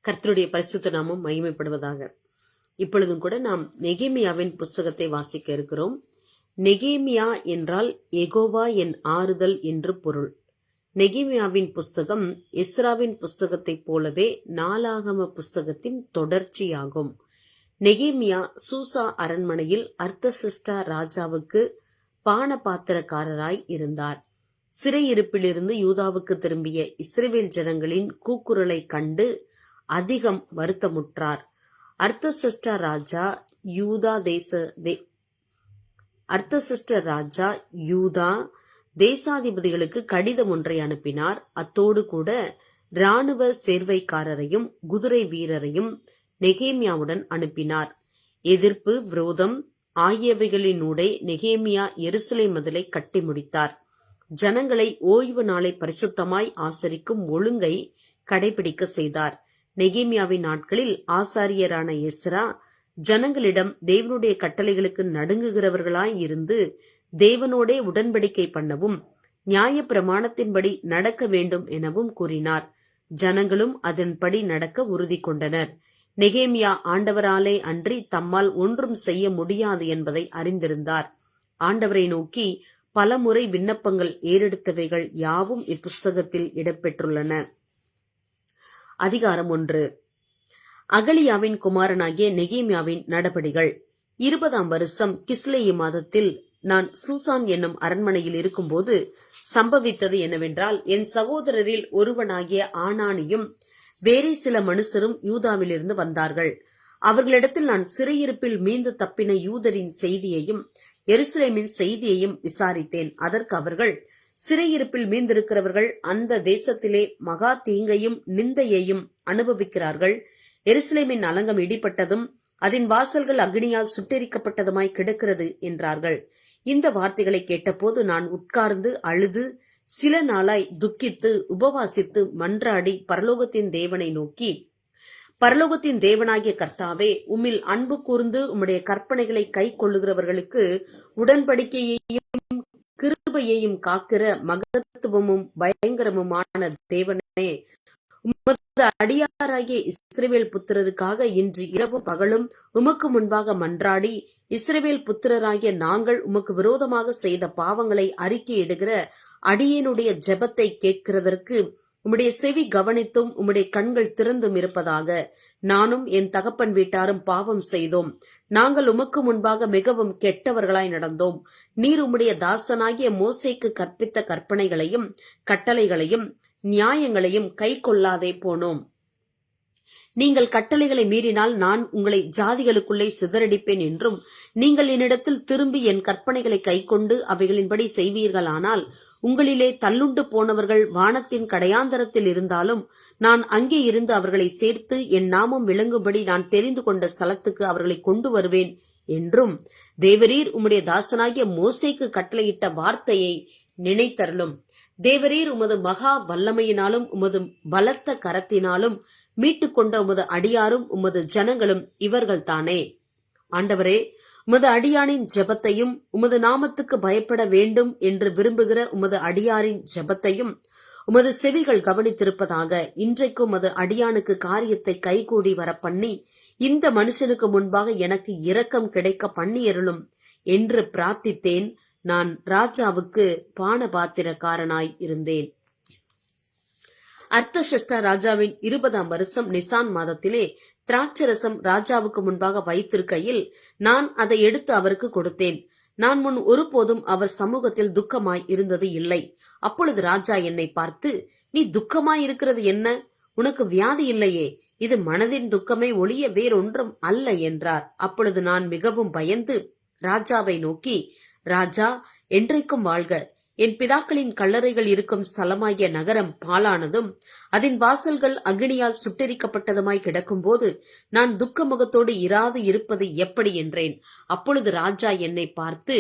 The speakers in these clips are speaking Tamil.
கர்த்தருடைய பரிசுத்த நாமம் மகிமைப்படுவதாக. இப்பொழுதும் கூட நாம் நெகேமியாவின் புஸ்தகத்தை வாசிக்க இருக்கிறோம். நெகேமியா என்றால் யெகோவா என் ஆறுதல் என்று பொருள். நெகேமியாவின் புஸ்தகம் எஸ்ராவின் புஸ்தகத்தைப் போலவே நாளாகம புஸ்தகத்தின் தொடர்ச்சியாகும். நெகேமியா சூசா அரண்மனையில் அர்த்தசிஷ்டா ராஜாவுக்கு பானபாத்திரக்காரராய் இருந்தார். சிறையிருப்பிலிருந்து யூதாவுக்கு திரும்பிய இஸ்ரவேல் ஜனங்களின் கூக்குரலை கண்டு அதிகம் வருத்தமுற்றார். அர்த்தசிஷ்ட ராஜா யூதா தேசாதிபதிகளுக்கு கடிதம் ஒன்றை அனுப்பினார். அத்தோடு கூட இராணுவ சேர்வைக்காரரையும் குதிரை வீரரையும் நெகேமியாவுடன் அனுப்பினார். எதிர்ப்பு, விரோதம் ஆகியவைகளினூடே நெகேமியா எருசலேம் மதிலை கட்டி முடித்தார். ஜனங்களை ஓய்வு நாளை பரிசுத்தமாய் ஆசரிக்கும் ஒழுங்கை கடைபிடிக்க செய்தார். நெகேமியாவின் நாட்களில் ஆசாரியரான எஸ்ரா ஜனங்களிடம் தேவனுடைய கட்டளைகளுக்கு நடுங்குகிறவர்களாய் இருந்து தேவனோடே உடன்படிக்கை பண்ணவும் நியாய பிரமாணத்தின்படி நடக்க வேண்டும் எனவும் கூறினார். ஜனங்களும் அதன்படி நடக்க உறுதி கொண்டனர். நெகேமியா ஆண்டவராலே அன்றி தம்மால் ஒன்றும் செய்ய முடியாது என்பதை அறிந்திருந்தார். ஆண்டவரை நோக்கி பலமுறை விண்ணப்பங்கள் ஏறெடுத்தவைகள் யாவும் இப்புஸ்தகத்தில் இடம்பெற்றுள்ளன. அதிகாரம் 1. அகலியாவின் குமாரனாகிய நெகேமியாவின் நடபடிகள். 20ஆம் வருஷம் கிஸ்லேயு மாதத்தில் நான் சூசான் என்னும் அரண்மனையில் இருக்கும்போது சம்பவித்தது என்னவென்றால், என் சகோதரரில் ஒருவனாகிய ஆனானியும் வேறே சில மனுஷரும் யூதாவிலிருந்து வந்தார்கள். அவர்களிடத்தில் நான் சிறையிருப்பில் மீண்டு தப்பின யூதரின் செய்தியையும் எருசலேமின் செய்தியையும் விசாரித்தேன். அதற்கு அவர்கள், சிறையிருப்பில் மீந்திருக்கிறவர்கள் அந்த தேசத்திலே மகா தீங்கையும் நிந்தையையும் அனுபவிக்கிறார்கள். எருசலேமின் அலங்கம் இடிப்பட்டதும் அதன் வாசல்கள் அக்னியால் சுட்டெரிக்கப்பட்டதுமாய் கிடக்கிறது என்றார்கள். இந்த வார்த்தைகளை கேட்டபோது நான் உட்கார்ந்து அழுது சில நாளாய் துக்கித்து உபவாசித்து மன்றாடி பரலோகத்தின் தேவனை நோக்கி, பரலோகத்தின் தேவனாகிய கர்த்தாவே, உம்மில் அன்பு கூர்ந்து உம்முடைய கற்பனைகளை கை கொள்ளுகிறவர்களுக்கு உடன்படிக்கையையும் கிருபையையும் காக்கிற மகத்துவமும் பயங்கரமுமான தேவனே, உமது அடியாராகிய இஸ்ரவேல் புத்திரருக்காக இன்று இரவும் பகலும் உமக்கு முன்பாக மன்றாடி, இஸ்ரவேல் புத்திரராகிய நாங்கள் உமக்கு விரோதமாக செய்த பாவங்களை அறிக்கையிடுகிற அடியேனுடைய ஜெபத்தை கேட்கிறதற்கு உம்முடைய செவி கவனித்தும் உம்முடைய கண்கள் திறந்தும் இருப்பதாக. நானும் என் தகப்பன் வீட்டாரும் பாவம் செய்தோம். நாங்கள் உமக்கு முன்பாக மிகவும் கெட்டவர்களாய் நடந்தோம். நீர் உம்முடைய தாசனாகிய மோசேக்கு கற்பித்த கற்பனைகளையும் கட்டளைகளையும் நியாயங்களையும் கை கொள்ளாதே போனோம். நீங்கள் கட்டளைகளை மீறினால் நான் உங்களை ஜாதிகளுக்குள்ளே சிதறடிப்பேன் என்றும், நீங்கள் என்னிடத்தில் திரும்பி என் கற்பனைகளை கைக்கொண்டு அவைகளின்படி செய்வீர்களானால் உங்களிலே தள்ளுண்டு போனவர்கள் வானத்தின் கடையாந்தரத்தில் இருந்தாலும் நான் அங்கே இருந்து அவர்களை சேர்த்து என் நாமம் விளங்கும்படி நான் தெரிந்து கொண்ட ஸ்தலத்துக்கு அவர்களை கொண்டு வருவேன் என்றும், தேவரீர் உம்முடைய தாசனாகிய மோசேக்கு கட்டளையிட்ட வார்த்தையை நினைத்தருளும். தேவரீர் உமது மகா வல்லமையினாலும் உமது பலத்த கரத்தினாலும் மீட்டுக்கொண்ட உமது அடியாரும் உமது ஜனங்களும் இவர்கள் தானே. ஆண்டவரே, உமது அடியானின் ஜெபத்தையும் உமது நாமத்துக்கு பயப்பட வேண்டும் என்று விரும்புகிற உமது அடியாரின் ஜெபத்தையும் உமது செவிகள் கவனித்திருப்பதாக. இன்றைக்கு உமது அடியானுக்கு காரியத்தை கைகூடி வர பண்ணி இந்த மனுஷனுக்கு முன்பாக எனக்கு இரக்கம் கிடைக்க பண்ணியருளும் என்று பிரார்த்தித்தேன். நான் ராஜாவுக்கு பானபாத்திரக்காரனாய் இருந்தேன். அர்த்தசிஷ்டா ராஜாவின் 20ஆம் வருஷம் நிசான் மாதத்திலே திராட்சரசம் ராஜாவுக்கு முன்பாக வைத்திருக்கையில் நான் அதை எடுத்து அவருக்கு கொடுத்தேன். நான் முன் ஒருபோதும் அவர் சமூகத்தில் துக்கமாய் இருந்தது இல்லை. அப்பொழுது ராஜா என்னை பார்த்து, நீ துக்கமாய் இருக்கிறது என்ன? உனக்கு வியாதி இல்லையே? இது மனதின் துக்கமே ஒழிய வேறொன்றும் அல்ல என்றார். அப்பொழுது நான் மிகவும் பயந்து ராஜாவை நோக்கி, ராஜா, என்றைக்கும் வாழ்க. என் பிதாக்களின் கல்லறைகள் இருக்கும் ஸ்தலமாகிய நகரம் பாழானதும் அதன் வாசல்கள் அக்னியால் சுட்டெரிக்கப்பட்டதுமாய் கிடக்கும்போது நான் துக்க முகத்தோடு இராது இருப்பது எப்படி என்றேன். அப்பொழுது ராஜா என்னை பார்த்து,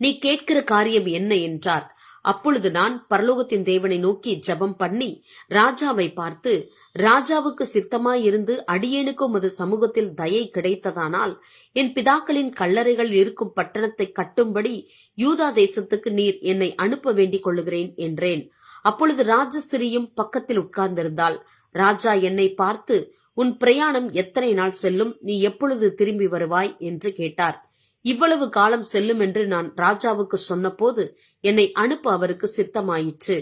நீ கேட்கிற காரியம் என்ன என்றார். அப்பொழுது நான் பரலோகத்தின் தேவனை நோக்கி ஜெபம் பண்ணி ராஜாவை பார்த்து, ராஜாவுக்கு சித்தமாயிருந்து அடியேனுக்கும் உமது சமூகத்தில் தயை கிடைத்ததானால் என் பிதாக்களின் கல்லறைகள் இருக்கும் பட்டணத்தை கட்டும்படி யூதா தேசத்துக்கு நீர் என்னை அனுப்ப வேண்டிக் கொள்ளுகிறேன் என்றேன். அப்பொழுது ராஜஸ்திரியும் பக்கத்தில் உட்கார்ந்திருந்தாள். ராஜா என்னை பார்த்து, உன் பிரயாணம் எத்தனை நாள் செல்லும், நீ எப்பொழுது திரும்பி வருவாய் என்று கேட்டார். இவ்வளவு காலம் செல்லும் என்று நான் ராஜாவுக்கு சொன்னபோது என்னை அனுப்ப அவருக்கு சித்தமாயிற்று.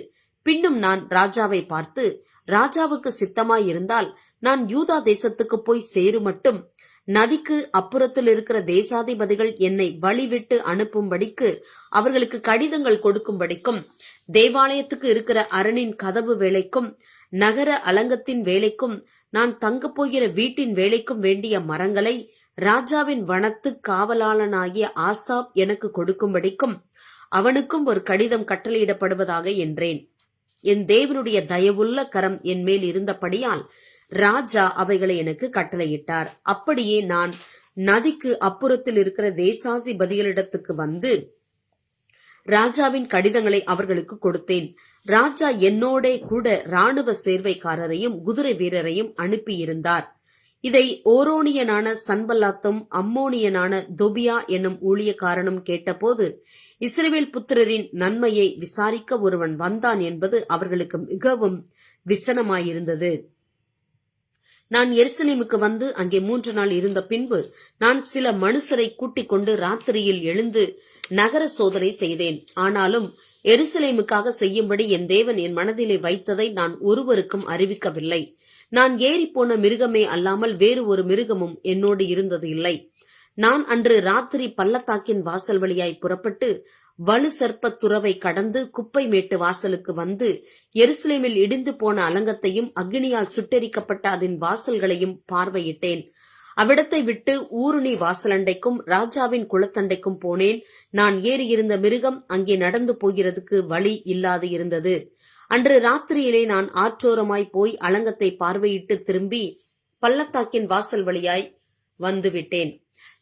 பின்னும் நான் ராஜாவை பார்த்து, ராஜாவுக்கு சித்தமாயிருந்தால் நான் யூதா தேசத்துக்கு போய் சேருமட்டும் நதிக்கு அப்புறத்தில் இருக்கிற தேசாதிபதிகள் என்னை வழிவிட்டு அனுப்பும்படிக்கு அவர்களுக்கு கடிதங்கள் கொடுக்கும்படிக்கும் தேவாலயத்துக்கு இருக்கிற அரணின் கதவு வேலைக்கும் நகர அலங்கத்தின் வேலைக்கும் நான் தங்கப் போகிற வீட்டின் வேலைக்கும் வேண்டிய மரங்களை ராஜாவின் வனத்து காவலாளனாகிய ஆசாப் எனக்கு கொடுக்கும்படிக்கும் அவனுக்கும் ஒரு கடிதம் கட்டளையிடப்படுவதாக என்றேன். என் தேவனுடைய தயவுள்ள கரம் என் மேல் இருந்தபடியால் ராஜா அவைகளை எனக்கு கட்டளையிட்டார். அப்படியே நான் நதிக்கு அப்புறத்தில் இருக்கிற தேசாதிபதிகளிடத்துக்கு வந்து ராஜாவின் கடிதங்களை அவர்களுக்கு கொடுத்தேன். ராஜா என்னோட கூட இராணுவ சேர்வைக்காரரையும் குதிரை வீரரையும் அனுப்பியிருந்தார். இதை ஓரோனியனான சன்பல்லாத்தும் அம்மோனியனான தொபியா என்னும் ஊழியக்காரனும் கேட்டபோது, இஸ்ரவேல் புத்திரரின் நன்மையை விசாரிக்க ஒருவன் வந்தான் என்பது அவர்களுக்கு மிகவும் விசனமாயிருந்தது. நான் எருசலேமுக்கு வந்து அங்கே 3 நாள் இருந்த பின்பு நான் சில மனுஷரை கூட்டிக் கொண்டு ராத்திரியில் எழுந்து நகர சோதனை செய்தேன். ஆனாலும் எருசலேமுக்காக செய்யும்படி என் தேவன் என் மனதிலே வைத்ததை நான் ஒருவருக்கும் அறிவிக்கவில்லை. நான் ஏறிப்போன மிருகமே அல்லாமல் வேறு ஒரு மிருகமும் என்னோடு இருந்தது இல்லை. நான் அன்று ராத்திரி பள்ளத்தாக்கின் வாசல் வழியாய் புறப்பட்டு வலு சர்ப்ப துறவை கடந்து குப்பை மேட்டு வாசலுக்கு வந்து எருசலேமில் இடிந்து போன அலங்கத்தையும் அக்னியால் சுட்டெரிக்கப்பட்ட அதன் வாசல்களையும் பார்வையிட்டேன். அவ்விடத்தை விட்டு ஊருணி வாசலண்டைக்கும் ராஜாவின் குளத்தண்டைக்கும் போனேன். நான் ஏறியிருந்த மிருகம் அங்கே நடந்து போகிறதுக்கு வழி இல்லாது இருந்தது. அன்று ராத்திரியிலே நான் ஆற்றோரமாய் போய் அலங்கத்தை பார்வையிட்டு திரும்பி பள்ளத்தாக்கின் வாசல் வழியாய் வந்துவிட்டேன்.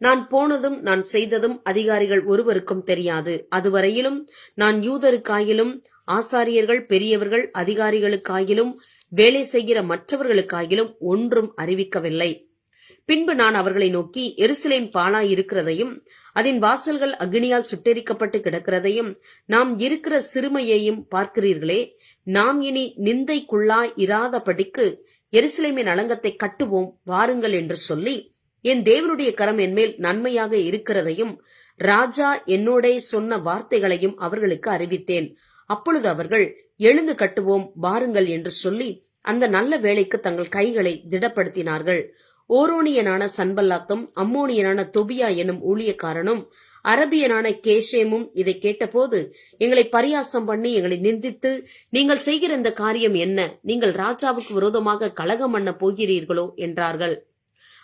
நான் போனதும் நான் செய்ததும் அதிகாரிகள் ஒருவருக்கும் தெரியாது. அதுவரையிலும் நான் யூதருக்காயிலும் ஆசாரியர்கள் பெரியவர்கள் அதிகாரிகளுக்காயிலும் வேலை செய்கிற மற்றவர்களுக்காயிலும் ஒன்றும் அறிவிக்கவில்லை. பின்பு நான் அவர்களை நோக்கி, எருசலேம் பாழாய் இருக்கிறதையும் அதன் வாசல்கள் அக்னியால் சுட்டெரிக்கப்பட்டு கிடக்கிறதையும் நாம் இருக்கிற சிறுமையையும் பார்க்கிறீர்களே, நாம் இனி நிந்தைக்குள்ளாய் இராதபடிக்கு எருசலேமின் அலங்கத்தை கட்டுவோம் வாருங்கள் என்று சொல்லி என் தேவனுடைய கரம் என்மேல் நன்மையாக இருக்கிறதையும் ராஜா என்னோட சொன்ன வார்த்தைகளையும் அவர்களுக்கு அறிவித்தேன். அப்பொழுது அவர்கள், எழுந்து கட்டுவோம் வாருங்கள் என்று சொல்லி அந்த நல்ல வேலைக்கு தங்கள் கைகளை திடப்படுத்தினார்கள். ஓரோனியனான சன்பல்லாத்தும் அம்மோனியனான தொபியா எனும் ஊழியக்காரனும் அரபியனான கேஷேமும் இதை கேட்டபோது எங்களை பரியாசம் பண்ணி எங்களை நிந்தித்து, நீங்கள் செய்கிற இந்த காரியம் என்ன? நீங்கள் ராஜாவுக்கு விரோதமாக கலகம் பண்ண போகிறீர்களோ என்றார்கள்.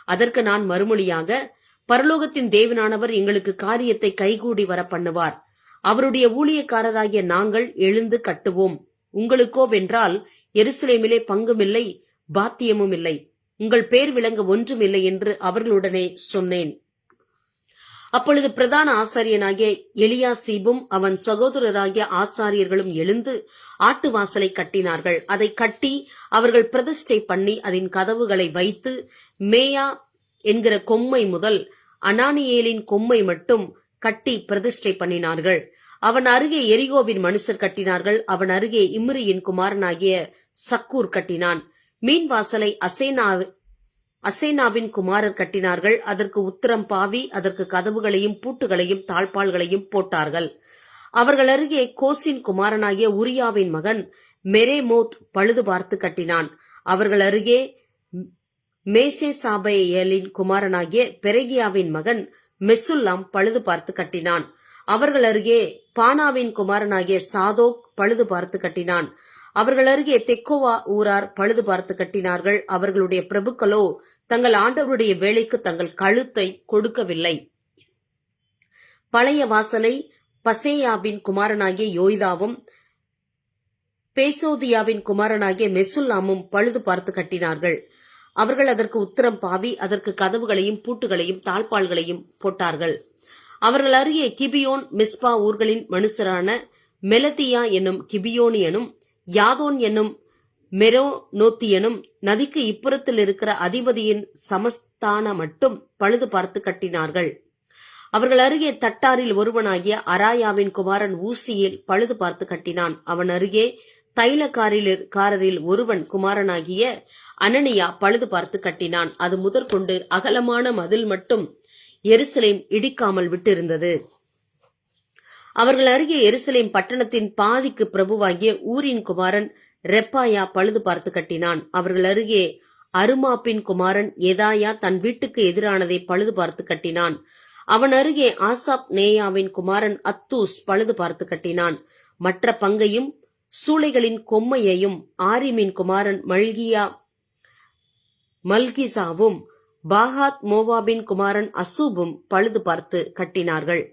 அதற்கு நான் மறுமொழியாக, பரலோகத்தின் தேவனானவர் எங்களுக்கு காரியத்தை கைகூடி வர பண்ணுவார். அவருடைய ஊழியக்காரராகிய நாங்கள் எழுந்து கட்டுவோம். உங்களுக்கோவென்றால் எருசலேமிலே பங்குமில்லை, பாத்தியமும் இல்லை, உங்கள் பேர் விளங்க ஒன்றுமில்லை என்று அவர்களுடனே சொன்னேன். அப்பொழுது பிரதான ஆசாரியனாகிய எலியாசீபும் அவன் சகோதரராகிய ஆசாரியர்களும் எழுந்து ஆட்டு வாசலை கட்டினார்கள். அதை கட்டி அவர்கள் பிரதிஷ்டை பண்ணி அதன் கதவுகளை வைத்து மேயா என்கிற கொம்மை முதல் அனானியேலின் கொம்மை மட்டும் கட்டி பிரதிஷ்டை பண்ணினார்கள். அவன் அருகே எரிகோவின் மனுஷர் கட்டினார்கள். அவன் அருகே இம்ரியின் குமாரனாகிய சக்கூர் கட்டினான். மீன் வாசலை அசேனாவின் குமாரர் கட்டினார்கள். அதற்கு உத்தரம் பாவி அதற்கு கதவுகளையும் பூட்டுகளையும் தாழ்பாள்களையும் போட்டார்கள். அவர்கள் அருகே கோசின் குமாரனாகிய உரியாவின் மகன் மெரேமோத் பழுது பார்த்து கட்டினான். அவர்கள் அருகே மேசேசாபேயலின் குமாரனாகிய பெரகியாவின் மகன் மெசுல்லாம் பழுது பார்த்து கட்டினான். அவர்கள் அருகே பானாவின் குமாரனாகிய சாதோக் பழுது பார்த்து கட்டினான். அவர்கள் அருகே தெக்கோவா ஊரார் பழுது பார்த்து கட்டினார்கள். அவர்களுடைய பிரபுக்களோ தங்கள் ஆண்டவருடைய வேலைக்கு தங்கள் கழுத்தை கொடுக்கவில்லை. பழைய வாசலை பசேயாவின் குமாரனாகிய யோய்தாவும் பேசோதியாவின் குமாரனாகிய மெசுல்லாமும் பழுது பார்த்து கட்டினார்கள். அவர்கள் அதற்கு உத்தரம் பாவி அதற்கு கதவுகளையும் பூட்டுகளையும் தாழ்பாள்களையும் போட்டார்கள். அவர்கள் அருகே கிபியோன் மிஸ்பா ஊர்களின் மனுஷரான மெலதியா என்னும் கிபியோனியனும் யாதோன் என்னும் மெரோனோத்தியனும் நதிக்கு இப்புறத்தில் இருக்கிற அதிபதியின் சமஸ்தான மட்டும் பழுது பார்த்து கட்டினார்கள். அவர்கள் அருகே தட்டாரில் ஒருவனாகிய அராயாவின் குமாரன் ஊசியில் பழுது பார்த்து கட்டினான். அவன் அருகே தைலக்காரரில் ஒருவன் குமாரனாகிய அனனியா பழுது பார்த்து கட்டினான். அது முதற்கொண்டு அகலமான மதில் மட்டும் எருசலேம் இடிக்காமல் விட்டிருந்தது. அவர்கள் அருகே எருசலேம் பட்டணத்தின் பாதிக்கு பிரபுவாகிய ஊரின் குமாரன் ரெப்பாயா பழுது பார்த்து கட்டினான். அவர்கள் அருகே அருமாப்பின் குமாரன் எதாயா தன் வீட்டுக்கு எதிரானதை பழுது பார்த்து கட்டினான். அவன் அருகே ஆசாப் நேயாவின் குமாரன் அத்தூஸ் பழுது பார்த்து கட்டினான். மற்ற பங்கையும் சூளைகளின் கொம்மையையும் ஆரிமின் குமாரன் மல்கிசாவும் பாகாத் மோவாபின் குமாரன் அசூபும் பழுது பார்த்து கட்டினார்கள்.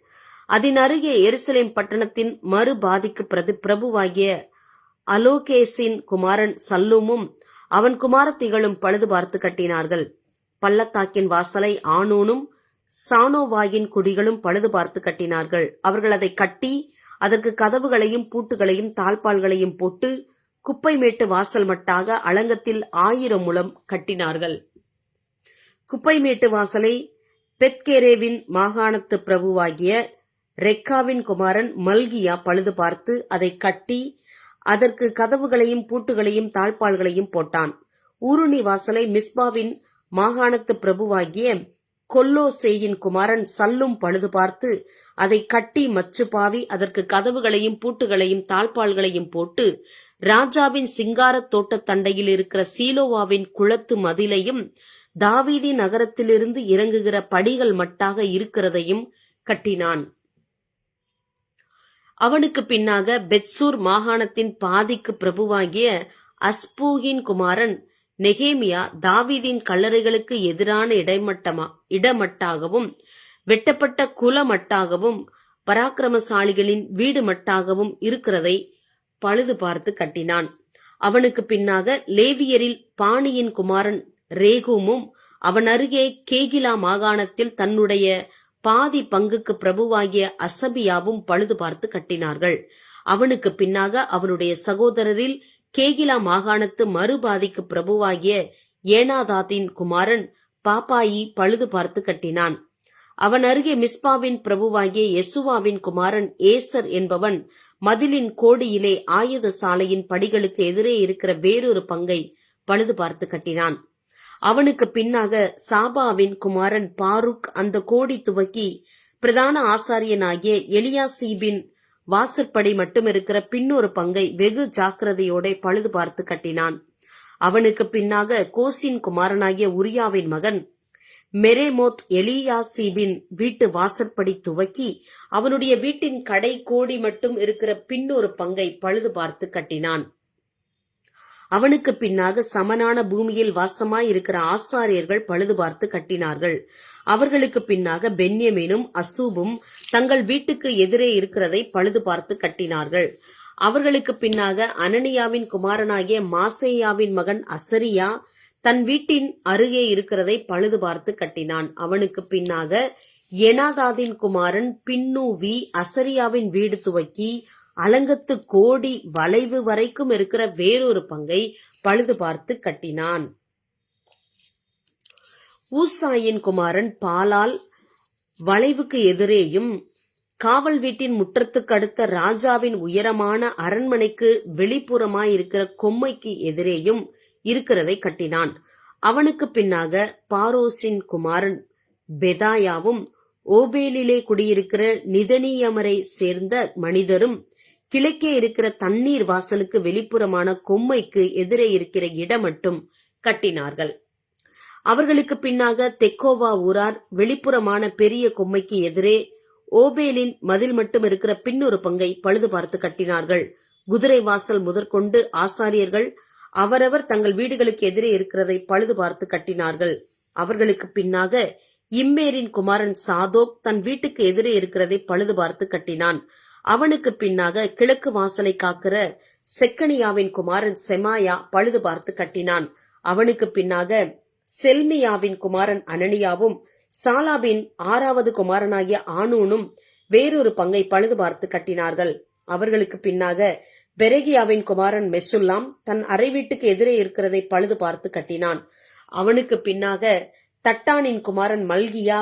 அதன் அருகே எருசலேம் பட்டணத்தின் மறுபாதிக்கு பிரபுவாகிய அலோகேசின் குமாரன் சல்லூமும் அவன் குமாரத்திகளும் பழுது பார்த்து கட்டினார்கள். பள்ளத்தாக்கின் வாசலை ஆனூனும் சானோவாயின் குடிகளும் பழுது பார்த்து கட்டினார்கள். அவர்கள் அதை கட்டி அதற்கு கதவுகளையும் பூட்டுகளையும் தாழ்பால்களையும் போட்டு குப்பை மேட்டு வாசல் மட்டாக அலங்கத்தில் 1000 முழம் கட்டினார்கள். குப்பை மேட்டு வாசலை பெத்கேரேவின் மாகாணத்து பிரபுவாகிய ரெக்காவின் குமாரன் மல்கியா பழுது பார்த்து அதை கட்டி அதற்கு கதவுகளையும் பூட்டுகளையும் தாழ்பால்களையும் போட்டான். ஊருணி வாசலை மிஸ்பாவின் மாகாணத்து பிரபுவாகிய கொல்லோசேயின் குமாரன் சல்லும் பழுது பார்த்து அதை கட்டி மச்சுப்பாவி அதற்கு கதவுகளையும் பூட்டுகளையும் தாழ்பால்களையும் போட்டு ராஜாவின் சிங்காரத் தோட்டத் தண்டையில் இருக்கிற சீலோவாவின் குளத்து மதிலையும் தாவீதின் நகரத்திலிருந்து இறங்குகிற படிகள் மட்டாக இருக்கிறதையும் கட்டினான். அவனுக்கு பின்னாக பெத்சூர் மாகாணத்தின் பாதிக்கு பிரபுவாகிய அஸ்பூகின் குமாரன் நெகேமியா தாவீதின் கல்லறைகளுக்கு எதிரான இடமட்டாகவும் வெட்டப்பட்ட குலமட்டாகவும் பராக்கிரமசாலிகளின் வீடு மட்டாகவும் இருக்கிறதை பழுது பார்த்து கட்டினான். அவனுக்கு பின்னாக லேவியரில் பாணியின் குமாரன் ரேகூமும் அவன் அருகே கேகிலா மாகாணத்தில் தன்னுடைய பாதி பங்குக்கு பிரபுவாகிய அசபியாவும் பழுது பார்த்து கட்டினார்கள். அவனுக்கு பின்னாக அவனுடைய சகோதரரில் கேகிலா மாகாணத்து மறுபாதிக்கு பிரபுவாகிய ஏனாதாத்தின் குமாரன் பாப்பாயி பழுது பார்த்து கட்டினான். அவன் அருகே மிஸ்பாவின் பிரபுவாகிய யெசுவாவின் குமாரன் ஏசர் என்பவன் மதிலின் கோடியிலே ஆயுத சாலையின் படிகளுக்கு எதிரே இருக்கிற வேறொரு பங்கை பழுது பார்த்து கட்டினான். அவனுக்கு பின்னாக சாபாவின் குமாரன் பாருக் அந்த கோடி துவக்கி பிரதான ஆசாரியனாகிய எலியாசீபின் வாசற்படி மட்டும் இருக்கிற பின்னொரு பங்கை வெகு ஜாக்கிரதையோட பழுது பார்த்து கட்டினான். அவனுக்கு பின்னாக கோசின் குமாரனாகிய உரியாவின் மகன் மெரேமோத் எலியாசீபின் வீட்டு வாசற்படி துவக்கி அவனுடைய வீட்டின் கடை கோடி மட்டும் இருக்கிற பின்னொரு பங்கை பழுது பார்த்து கட்டினான். அவனுக்கு பின்னாக சமனான பூமியில் வாசமாய் இருக்கிற ஆசாரியர்கள் பழுது பார்த்து கட்டினார்கள். அவர்களுக்கு பின்னாக பென்யமீனும் அசூபும் தங்கள் வீட்டுக்கு எதிரே இருக்கிறதை பழுது பார்த்து கட்டினார்கள். அவர்களுக்கு பின்னாக அனனியாவின் குமாரனாகிய மாசேயாவின் மகன் அசரியா தன் வீட்டின் அருகே இருக்கிறதை பழுது பார்த்து கட்டினான். அவனுக்கு பின்னாக எனாதாதின் குமாரன் பின்னூவி அசரியாவின் வீடு துவக்கி அலங்கத்து கோடி வளைவு வரைக்கும் இருக்கிற வேறொரு பங்கை பழுது பார்த்து கட்டினான். ஊசாயின் குமாரன் பாலால் வளைவுக்கு எதிரேயும் காவல் வீட்டின் முற்றத்துக்கு அடுத்த ராஜாவின் உயரமான அரண்மனைக்கு வெளிப்புறமாயிருக்கிற கொம்மைக்கு எதிரேயும் இருக்கிறதை கட்டினான். அவனுக்கு பின்னாக பாரோசின் குமாரன் பெதாயாவும் ஓபேலிலே குடியிருக்கிற நிதனியமரை சேர்ந்த மனிதரும் கிழக்கே இருக்கிற தண்ணீர் வாசலுக்கு வெளிப்புறமான கொம்மைக்கு எதிரே இருக்கிற இடம் மட்டும் கட்டினார்கள். அவர்களுக்கு பின்னாக தெக்கோவா ஊரார் வெளிப்புறமான பெரிய கொம்மைக்கு எதிரே ஓபேலின் மதில் மட்டும் இருக்கிற பின்னொரு பங்கை பழுது பார்த்து கட்டினார்கள். குதிரை வாசல் முதற்கொண்டு ஆசாரியர்கள் அவரவர் தங்கள் வீடுகளுக்கு எதிரே இருக்கிறதை பழுது பார்த்து கட்டினார்கள். அவர்களுக்கு பின்னாக இம்மேரின் குமாரன் சாதோக் தன் வீட்டுக்கு எதிரே இருக்கிறதை பழுது பார்த்து கட்டினான். அவனுக்கு பின்னாக கிழக்கு வாசலை காக்கிற செக்கனியாவின் குமாரன் செமாயா பழுது பார்த்து கட்டினான். அவனுக்கு பின்னாக செல்மியாவின் குமாரன் அனனியாவும் சாலாபின் 6வது குமாரனாகிய ஆனூனும் வேறொரு பங்கை பழுது பார்த்து கட்டினார்கள். அவர்களுக்கு பின்னாக பெரகியாவின் குமாரன் மெசுல்லாம் தன் அறை வீட்டுக்கு எதிரே இருக்கிறதை பழுது பார்த்து கட்டினான். அவனுக்கு பின்னாக தட்டானின் குமாரன் மல்கியா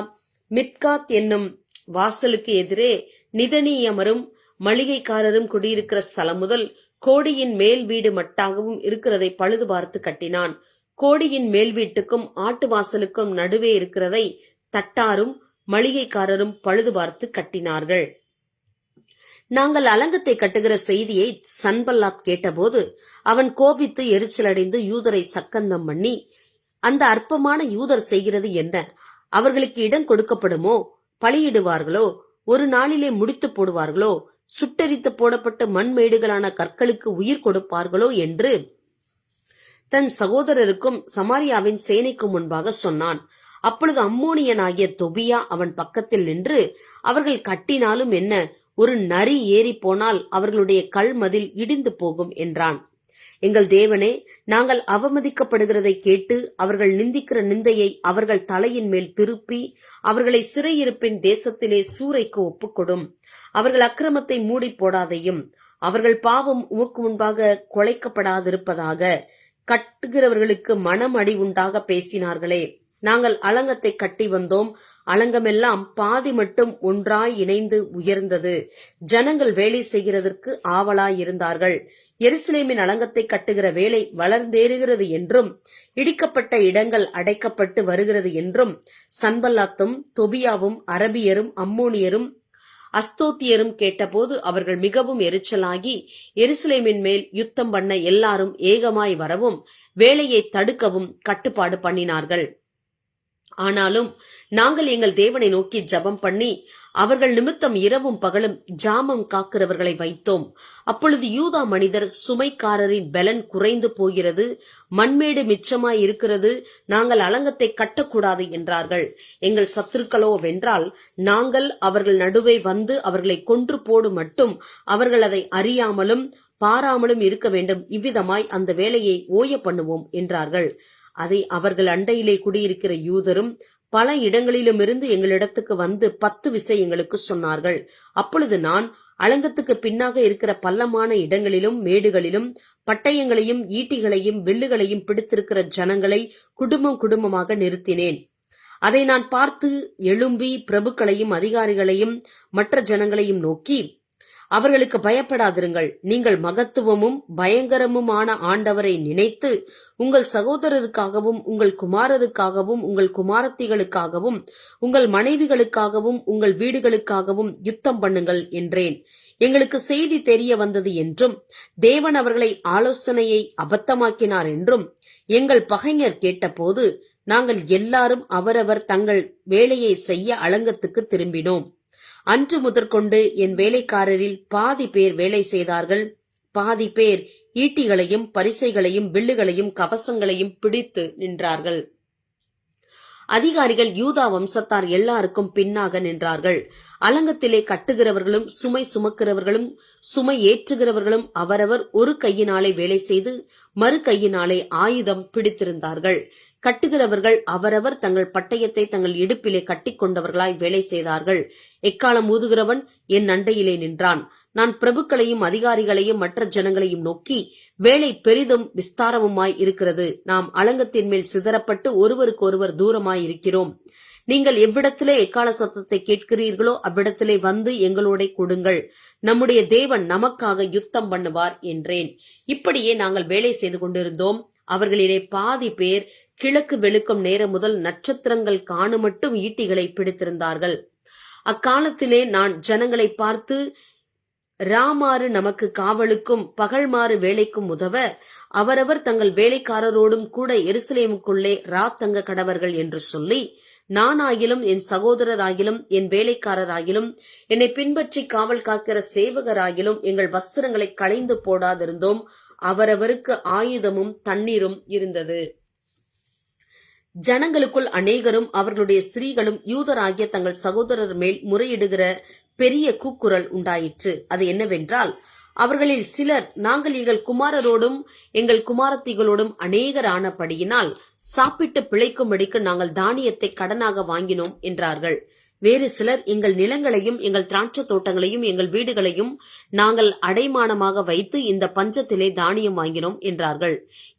மிப்காத் என்னும் வாசலுக்கு எதிரே நிதனியமரும் மளிகைக்காரரும் குடியிருக்கிற ஸ்தலம் முதல் கோடியின் மேல் வீடு மட்டாகவும் இருக்கிறதை பழுது பார்த்து கட்டினான். கோடியின் மேல் வீட்டுக்கும் ஆட்டு வாசலுக்கும் நடுவே இருக்கிறதை தட்டாரும் மளிகைக்காரரும் பழுது பார்த்து கட்டினார்கள். நாங்கள் அலங்கத்தை கட்டுகிற செய்தியை சன்பல்லாத் கேட்டபோது அவன் கோபித்து எரிச்சலடைந்து யூதரை சக்கந்தம் பண்ணி, அந்த அற்பமான யூதர் செய்கிறது என்ன? அவர்களுக்கு இடம் கொடுக்கப்படுமோ? பலியிடுவார்களோ? ஒரு நாளிலே முடித்து போடுவார்களோ? சுட்டெரித்து போடப்பட்ட மண்மேடுகளான கற்களுக்கு உயிர் கொடுப்பார்களோ என்று தன் சகோதரருக்கும் சமாரியாவின் சேனைக்கு முன்பாக சொன்னான். அப்பொழுது அம்மோனியனாகிய தொபியா அவன் பக்கத்தில் நின்று, அவர்கள் கட்டினாலும் என்ன, ஒரு நரி ஏறி போனால் அவர்களுடைய கல்மதில் இடிந்து போகும் என்றான். எங்கள் தேவனே, நாங்கள் அவமதிக்கப்படுகிறதை கேட்டு அவர்கள் நிந்திக்கிற நிந்தையை அவர்கள் தலையின் மேல் திருப்பி அவர்களை சிறையிருப்பின் தேசத்திலே சூறைக்கு ஒப்புக்கொடும். அவர்கள் அக்கிரமத்தை மூடி போடாதையும் அவர்கள் பாவம் உமக்கு முன்பாக குலைக்கப்படாதிருப்பதாக. கட்டுகிறவர்களுக்கு மனம் அடி உண்டாக பேசினார்களே. நாங்கள் அலங்கத்தை கட்டி வந்தோம். அலங்கமெல்லாம் பாதி மட்டும் ஒன்றாய் இணைந்து உயர்ந்தது. ஜனங்கள் வேலை செய்கிறதற்கு ஆவலாயிருந்தார்கள். எருசலேமின் அலங்கத்தை கட்டுகிற வேலை வளர்ந்தேறுகிறது என்றும் இடிக்கப்பட்ட இடங்கள் அடைக்கப்பட்டு வருகிறது என்றும் சன்பல்லாத்தும் தொபியாவும் அரபியரும் அம்மோனியரும் அஸ்தோத்தியரும் கேட்டபோது அவர்கள் மிகவும் எரிச்சலாகி எருசலேமின் மேல் யுத்தம் பண்ண எல்லாரும் ஏகமாய் வரவும் வேலையை தடுக்கவும் கட்டுப்பாடு பண்ணினார்கள். ஆனாலும் நாங்கள் எங்கள் தேவனை நோக்கி ஜெபம் பண்ணி அவர்கள் நிமித்தம் இரவும் பகலும் ஜாமம் காக்கிறவர்களை வைத்தோம். அப்பொழுது யூதா மனிதர், சுமைக்காரரின் பலன் குறைந்து போகிறது, மண்மேடு மிச்சமாய் இருக்கிறது, நாங்கள் அலங்கத்தை கட்டக்கூடாது என்றார்கள். எங்கள் சத்துருக்களோ வென்றால் நாங்கள் அவர்கள் நடுவே வந்து அவர்களை கொன்று போடு மட்டும் அவர்கள் அதை அறியாமலும் பாராமலும் இருக்க வேண்டும். இவ்விதமாய் அந்த வேலையை ஓய பண்ணுவோம் என்றார்கள். அதை அவர்கள் அண்டையிலே குடியிருக்கிற யூதரும் பல இடங்களிலுமிருந்து எங்களிடத்துக்கு வந்து 10 விஷயங்களுக்கு சொன்னார்கள். அப்பொழுது நான் அலங்கத்துக்கு பின்னாக இருக்கிற பள்ளமான இடங்களிலும் மேடுகளிலும் பட்டயங்களையும் ஈட்டிகளையும் வில்லுகளையும் பிடித்திருக்கிற ஜனங்களை குடும்பம் குடும்பமாக நிறுத்தினேன். அதை நான் பார்த்து எழும்பி பிரபுக்களையும் அதிகாரிகளையும் மற்ற ஜனங்களையும் நோக்கி, அவர்களுக்கு பயப்படாதிருங்கள். நீங்கள் மகத்துவமும் பயங்கரமுமான ஆண்டவரை நினைத்து உங்கள் சகோதரருக்காகவும் உங்கள் குமாரருக்காகவும் உங்கள் குமாரத்திகளுக்காகவும் உங்கள் மனைவிகளுக்காகவும் உங்கள் வீடுகளுக்காகவும் யுத்தம் பண்ணுங்கள் என்றேன். எங்களுக்கு செய்தி தெரிய வந்தது என்றும் தேவன் அவர்களை ஆலோசனையை அபத்தமாக்கினார் என்றும் எங்கள் பகைஞர் கேட்டபோது நாங்கள் எல்லாரும் அவரவர் தங்கள் வேலையை செய்ய அலங்கத்துக்கு திரும்பினோம். அன்று முதற்கொண்டு என் வேலைக்காரரில் பாதி பேர் வேலை செய்தார்கள், பாதி பேர் ஈட்டிகளையும் பரிசைகளையும் வில்லுகளையும் கவசங்களையும் பிடித்து நின்றார்கள். அதிகாரிகள் யூதா வம்சத்தார் எல்லாருக்கும் பின்னாக நின்றார்கள். அலங்கத்திலே கட்டுகிறவர்களும் சுமை சுமக்கிறவர்களும் சுமை ஏற்றுகிறவர்களும் அவரவர் ஒரு கையினாலே வேலை செய்து மறு கையினாலே ஆயுதம் பிடித்திருந்தார்கள். கட்டுகிறவர்கள் அவரவர் தங்கள் பட்டயத்தை தங்கள் இடுப்பிலே கட்டிக்கொண்டவர்களாய் வேலை செய்தார்கள். எக்காலம் ஊதுகிறவன் என் அண்டையிலே நின்றான். நான் பிரபுக்களையும் அதிகாரிகளையும் மற்ற ஜனங்களையும் நோக்கி, வேலை பெரிதும் விஸ்தாரமுமாய் இருக்கிறது. நாம் அலங்கத்தின் மேல் சிதறப்பட்டு ஒருவருக்கு ஒருவர் தூரமாய் இருக்கிறோம். நீங்கள் எவ்விடத்திலே எக்கால சத்தத்தை கேட்கிறீர்களோ அவ்விடத்திலே வந்து எங்களோட கொடுங்கள். நம்முடைய தேவன் நமக்காக யுத்தம் பண்ணுவார் என்றேன். இப்படியே நாங்கள் வேலை செய்து கொண்டிருந்தோம். அவர்களிலே பாதி பேர் கிழக்கு வெளுக்கும் நேரம் முதல் நட்சத்திரங்கள் காணுமட்டும் ஈட்டிகளை பிடித்திருந்தார்கள். அக்காலத்திலே நான் ஜனங்களை பார்த்து, ராமாறு நமக்கு காவலுக்கும் பகல்மாறு வேலைக்கும் உதவ அவரவர் தங்கள் வேலைக்காரரோடும் கூட எருசலேமுக்குள்ளே ராத்தங்க கடவர்கள் என்று சொல்லி, நானாகிலும் என் சகோதரராகிலும் என் வேலைக்காரராகிலும் என்னை பின்பற்றி காவல் காக்கிற சேவகராகிலும் எங்கள் வஸ்திரங்களை களைந்து போடாதிருந்தோம். அவரவருக்கு ஆயுதமும் தண்ணீரும் இருந்தது. ஜனங்களுக்குள் அநேகரும் அவர்களுடைய ஸ்திரீகளும் யூதராகிய தங்கள் சகோதரர் மேல் முறையிடுகிற பெரிய கூக்குரல் உண்டாயிற்று. அது என்னவென்றால், அவர்களில் சிலர், நாங்கள் எங்கள் குமாரரோடும் எங்கள் குமாரத்திகளோடும் அநேகர் ஆனபடியினால் சாப்பிட்டு பிழைக்கும்படிக்கு நாங்கள் தானியத்தை கடனாக வாங்கினோம் என்றார்கள். வேறு சிலர் எங்கள் நிலங்களையும் எங்கள் திராட்சை தோட்டங்களையும் எங்கள் வீடுகளையும் நாங்கள் அடைமானமாக வைத்து இந்த பஞ்சத்திலே தானியம் வாங்கினோம் என்றார்கள்.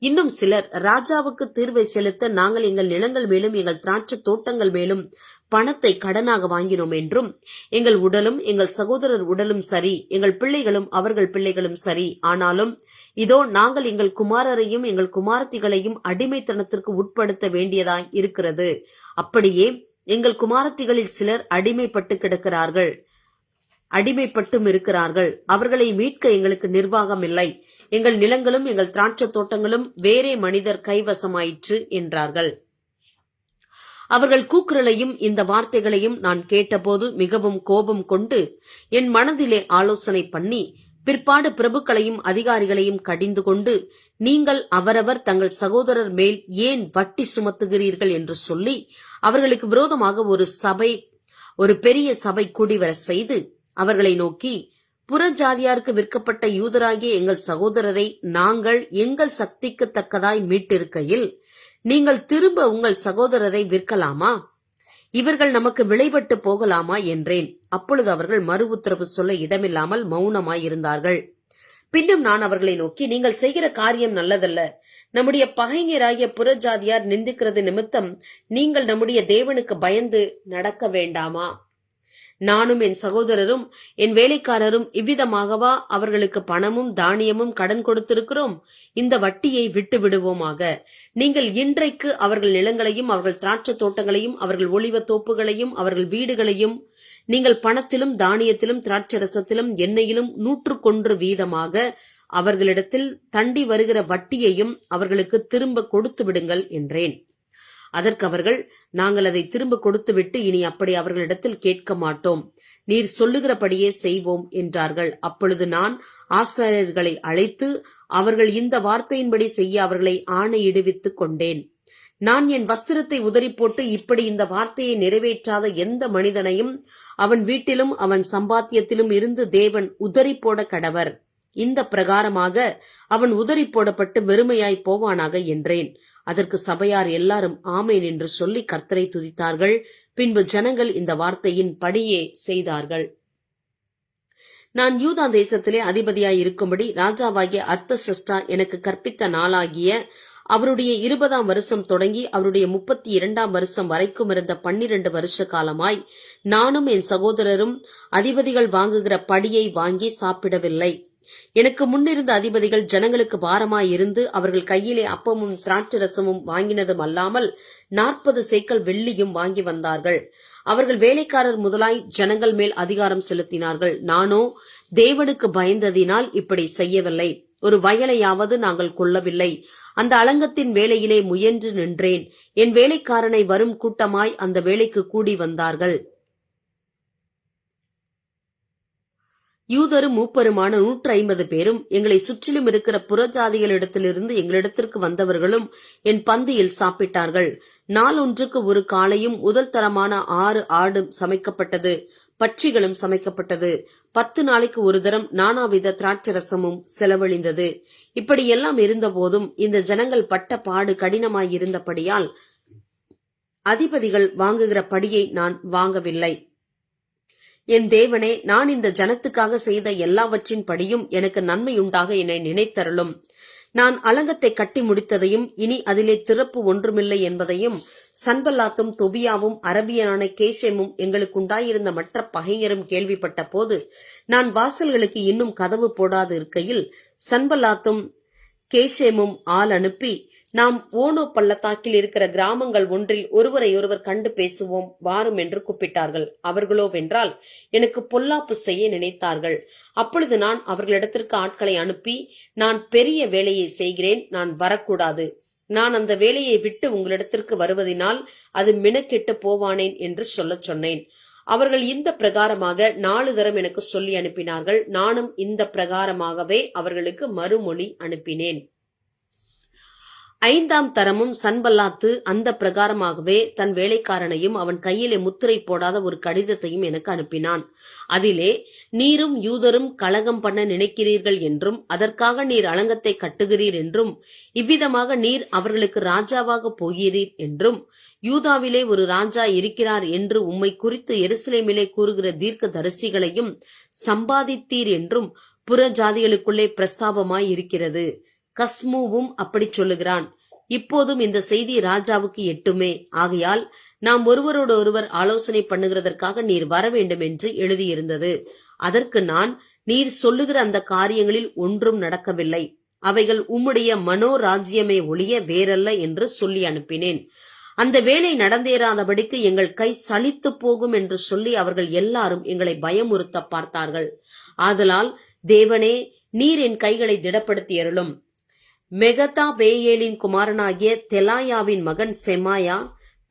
இன்னும் சிலர், ராஜாவுக்கு தீர்வை செலுத்த நாங்கள் எங்கள் நிலங்கள் மேலும் எங்கள் திராட்சை தோட்டங்கள் மேலும் பணத்தை கடனாக வாங்கினோம் என்றும், எங்கள் உடலும் எங்கள் சகோதரர் உடலும் சரி, எங்கள் பிள்ளைகளும் அவர்கள் பிள்ளைகளும் சரி, ஆனாலும் இதோ நாங்கள் எங்கள் குமாரரையும் எங்கள் குமாரத்திகளையும் அடிமைத்தனத்திற்கு உட்படுத்த வேண்டியதாய் இருக்கிறது. அப்படியே எங்கள் குமாரத்திகளில் சிலர் அடிமைப்பட்டும் இருக்கிறார்கள். அவர்களை மீட்க எங்களுக்கு நிர்வாகம் இல்லை. எங்கள் நிலங்களும் எங்கள் திராட்சை தோட்டங்களும் வேறே மனிதர் கைவசமாயிற்று என்றார்கள். அவர்கள் கூக்குரலையும் இந்த வார்த்தைகளையும் நான் கேட்டபோது மிகவும் கோபம் கொண்டு என் மனதிலே ஆலோசனை பண்ணி, பிற்பாடு பிரபுக்களையும் அதிகாரிகளையும் கடிந்து கொண்டு, நீங்கள் அவரவர் தங்கள் சகோதரர் மேல் ஏன் வட்டி சுமத்துகிறீர்கள் என்று சொல்லி அவர்களுக்கு விரோதமாக ஒரு பெரிய சபை கூடிவர செய்து அவர்களை நோக்கி, புறஜாதியாருக்கு விற்கப்பட்ட யூதராகிய எங்கள் சகோதரரை நாங்கள் எங்கள் சக்திக்கு தக்கதாய் மீட்டிருக்கையில் நீங்கள் திரும்ப உங்கள் சகோதரரை விற்கலாமா? இவர்கள் நமக்கு விளைபட்டு போகலாமா என்றேன். அப்பொழுது அவர்கள் மறு உத்தரவு சொல்ல இடமில்லாமல் மௌனமாயிருந்தார்கள். பின்னும் நான் அவர்களை நோக்கி, நீங்கள் செய்கிற காரியம் நல்லதல்ல. நம்முடைய பகைஞராகிய புறஜாதியார் நிந்திக்கிறது நிமித்தம் நீங்கள் நம்முடைய தேவனுக்கு பயந்து நடக்க வேண்டாமா? நானும் என் சகோதரரும் என் வேலைக்காரரும் இவ்விதமாகவா அவர்களுக்கு பணமும் தானியமும் கடன் கொடுத்திருக்கிறோம்? இந்த வட்டியை விட்டு விடுவோமாக. நீங்கள் இன்றைக்கு அவர்கள் நிலங்களையும் அவர்கள் திராட்சை தோட்டங்களையும் அவர்கள் ஒலிவ தோப்புகளையும் அவர்கள் வீடுகளையும் நீங்கள் பணத்திலும் தானியத்திலும் திராட்சை ரசத்திலும் எண்ணெயிலும் 101 வீதமாக அவர்களிடத்தில் தண்டி வருகிற வட்டியையும் அவர்களுக்கு திரும்ப கொடுத்து விடுங்கள் என்றேன். அதற்கு அவர்கள், நாங்கள் அதை திரும்ப கொடுத்துவிட்டு இனி அப்படி அவர்களிடத்தில் கேட்க மாட்டோம். நீர் சொல்லுகிறபடியே செய்வோம் என்றார்கள். அப்பொழுது நான் ஆசாரியர்களை அழைத்து அவர்கள் இந்த வார்த்தையின்படி செய்ய அவர்களை ஆணையிடுவித்துக் கொண்டேன். நான் என் வஸ்திரத்தை உதறி போட்டு, இப்படி இந்த வார்த்தையை நிறைவேற்றாத எந்த மனிதனையும் அவன் வீட்டிலும் அவன் சம்பாத்தியத்திலும் இருந்து தேவன் உதறி போட கடவர். இந்த பிரகாரமாக அவன் உதறி போடப்பட்டு வெறுமையாய் போவானாக என்றேன். அதற்கு சபையார் எல்லாரும் ஆமேன் என்று சொல்லி கர்த்தரை துதித்தார்கள். பின்பு ஜனங்கள் இந்த வார்த்தையின் படியே செய்தார்கள். நான் யூதா தேசத்திலே அதிபதியாய் இருக்கும்படி ராஜாவாகிய அர்த்தசஷ்டா எனக்கு கற்பித்த நாளாகிய அவருடைய 20ஆம் வருஷம் தொடங்கி அவருடைய 32ஆம் வருஷம் வரைக்கும் இருந்த 12 வருஷ காலமாய் நானும் என் சகோதரரும் அதிபதிகள் வாங்குகிற படியை வாங்கி சாப்பிடவில்லை. எனக்கு முன்னிருந்த அதிபதிகள் ஜனங்களுக்கு பாரமாயிருந்து அவர்கள் கையிலே அப்பமும் திராட்சரசமும் வாங்கினதும் அல்லாமல் 40 சேக்கல் வெள்ளியும் வாங்கி வந்தார்கள். அவர்கள் வேலைக்காரர் முதலாய் ஜனங்கள் மேல் அதிகாரம் செலுத்தினார்கள். நானோ தேவனுக்கு பயந்ததினால் இப்படி செய்யவில்லை. ஒரு வயலையாவது நாங்கள் கொள்ளவில்லை. அந்த அலங்கத்தின் வேலையிலே முயன்று நின்றேன். என் வேலைக்காரனை வரும் கூட்டமாய் அந்த வேலைக்கு கூடி வந்தார்கள். யூதரும் மூப்பருமான 150 பேரும் எங்களை சுற்றிலும் இருக்கிற புறஜாதிகளிடத்திலிருந்து எங்களிடத்திற்கு வந்தவர்களும் என் பந்தியில் சாப்பிட்டார்கள். நாளொன்றுக்கு ஒரு காளையும் முதல் தரமான 6 ஆடும் சமைக்கப்பட்டது. பட்சிகளும் சமைக்கப்பட்டது. 10 நாளைக்கு ஒரு தரம் நானாவித திராட்சரசமும் செலவழிந்தது. இப்படியெல்லாம் இருந்த போதும் இந்த ஜனங்கள் பட்ட பாடு கடினமாயிருந்தபடியால் அதிபதிகள் வாங்குகிற படியை நான் வாங்கவில்லை. என் தேவனே, நான் இந்த ஜனத்துக்காக செய்த எல்லாவற்றின் படியும் எனக்கு நன்மையுண்டாக என்னை நினைத்தருளும். நான் அலங்கத்தை கட்டி முடித்ததையும் இனி அதிலே திறப்பு ஒன்றுமில்லை என்பதையும் சன்பல்லாத்தும் தொபியாவும் அரபியனான கேஷேமும் எங்களுக்குண்டாயிருந்த மற்ற பகைஞரும் கேள்விப்பட்ட போது நான் வாசல்களுக்கு இன்னும் கதவு போடாது இருக்கையில் சன்பல்லாத்தும் கேஷேமும் ஆள் அனுப்பி, நாம் ஓனோ பள்ளத்தாக்கில் இருக்கிற கிராமங்கள் ஒன்றில் ஒருவரை ஒருவர் கண்டு பேசுவோம் வாரும் என்று கூப்பிட்டார்கள். அவர்களோ வென்றால் எனக்கு பொல்லாப்பு செய்ய நினைத்தார்கள். அப்பொழுது நான் அவர்களிடத்திற்கு ஆட்களை அனுப்பி, நான் பெரிய வேலையை செய்கிறேன், நான் வரக்கூடாது. நான் அந்த வேலையை விட்டு உங்களிடத்திற்கு வருவதினால் அது மினக்கெட்டு போவானேன் என்று சொல்லச் சொன்னேன். அவர்கள் இந்த பிரகாரமாக 4 தரம் எனக்கு சொல்லி அனுப்பினார்கள். நானும் இந்த பிரகாரமாகவே அவர்களுக்கு மறுமொழி அனுப்பினேன். 5ஆம் தரமும் சன்பல்லாத்து அந்த பிரகாரமாகவே தன் வேலைக்காரனையும் அவன் கையிலே முத்திரை போடாத ஒரு கடிதத்தையும் எனக்கு அனுப்பினான். அதிலே, நீரும் யூதரும் கலகம் பண்ண நினைக்கிறீர்கள் என்றும் அதற்காக நீர் அலங்கத்தை கட்டுகிறீர் என்றும் இவ்விதமாக நீர் அவர்களுக்கு ராஜாவாக போகிறீர் என்றும் யூதாவிலே ஒரு ராஜா இருக்கிறார் என்று உம்மை குறித்து எருசலேமிலே கூறுகிற தீர்க்க தரிசிகளையும் சம்பாதித்தீர் என்றும் புற ஜாதிகளுக்குள்ளே பிரஸ்தாபமாய் இருக்கிறது. கஸ்மூவும் அப்படி சொல்லுகிறான். இப்போதும் இந்த செய்தி ராஜாவுக்கு எட்டுமே. ஆகையால் நாம் ஒருவரோடு ஒருவர் ஆலோசனை பண்ணுகிறதற்காக நீர் வர வேண்டும் என்று எழுதியிருந்தது. அதற்கு நான், நீர் சொல்லுகிற அந்த காரியங்களில் ஒன்றும் நடக்கவில்லை, அவைகள் உம்முடைய மனோராஜ்யமே ஒழிய வேறல்ல என்று சொல்லி அனுப்பினேன். அந்த வேலை நடந்தேறாதபடிக்கு எங்கள் கை சலித்து போகும் என்று சொல்லி அவர்கள் எல்லாரும் எங்களை பயமுறுத்த பார்த்தார்கள். ஆதலால் தேவனே, நீர் என் கைகளை திடப்படுத்தி அருளும். மெகதா பேயேலின் குமாரனாகிய தெலாயாவின் மகன் செமாயா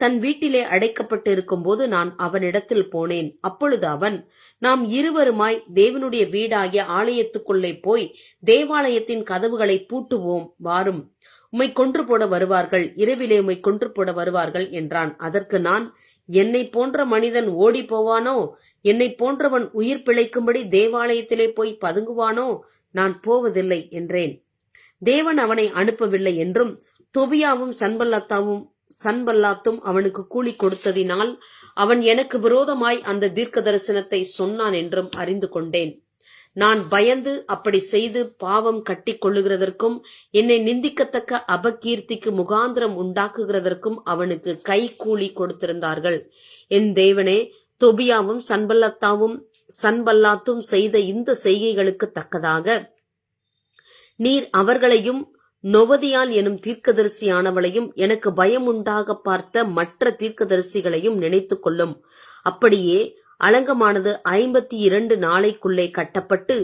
தன் வீட்டிலே அடைக்கப்பட்டிருக்கும் போது நான் அவனிடத்தில் போனேன். அப்பொழுது அவன், நாம் இருவருமாய் தேவனுடைய வீடாகிய ஆலயத்துக்குள்ளே போய் தேவாலயத்தின் கதவுகளை பூட்டுவோம், வாரும், உம்மை கொன்று போட வருவார்கள், இரவிலே உம்மை கொன்று போட வருவார்கள் என்றான். அதற்கு நான், என்னை போன்ற மனிதன் ஓடி போவானோ? என்னை போன்றவன் உயிர் பிழைக்கும்படி தேவாலயத்திலே போய் பதுங்குவானோ? நான் போவதில்லை என்றேன். தேவன் அவனை அனுப்பவில்லை என்றும் தொபியாவும் சன்பல்லாத்தும் அவனுக்கு கூலி கொடுத்ததினால் அவன் எனக்கு விரோதமாய் அந்த தீர்க்க தரிசனத்தை சொன்னான் என்றும் அறிந்து கொண்டேன். நான் பயந்து அப்படி செய்து பாவம் கட்டி கொள்ளுகிறதற்கும் என்னை நிந்திக்கத்தக்க அபகீர்த்திக்கு முகாந்திரம் உண்டாக்குகிறதற்கும் அவனுக்கு கை கூலி கொடுத்திருந்தார்கள். என் தேவனே, தொபியாவும் சன்பல்லாத்தும் செய்த இந்த செய்கைகளுக்கு தக்கதாக நீர் அவர்களையும் நொவதியால் எனும் தீர்க்கதரிசியானவளையும் எனக்கு பயமுண்டாக பார்த்த மற்ற தீர்க்கதரிசிகளையும் நினைத்து கொள்ளும். அப்படியே அலங்கமானது 52 நாளைக்குள்ளே கட்டப்பட்டு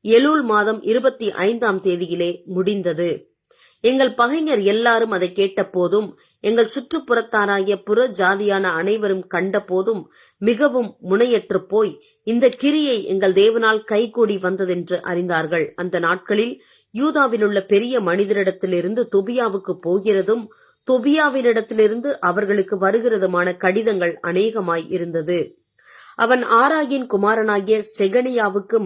எலூல் மாதம் 25ஆம் தேதியிலே முடிந்தது. எங்கள் பகைஞர் எல்லாரும் அதை கேட்ட போதும் எங்கள் சுற்றுப்புறத்தாராகிய புற ஜாதியான அனைவரும் கண்ட போதும் மிகவும் முனையற்று போய் இந்த கிரியை எங்கள் தேவனால் கைகூடி வந்ததென்று அறிந்தார்கள். அந்த நாட்களில் யூதாவிலுள்ள பெரிய மனிதரிடத்திலிருந்து தொபியாவுக்கு போகிறதும் தொபியாவினிடத்திலிருந்து அவர்களுக்கு வருகிறதுமான கடிதங்கள் அநேகமாய் இருந்தது. அவன் ஆராகின் குமாரனாகிய செகனியாவுக்கு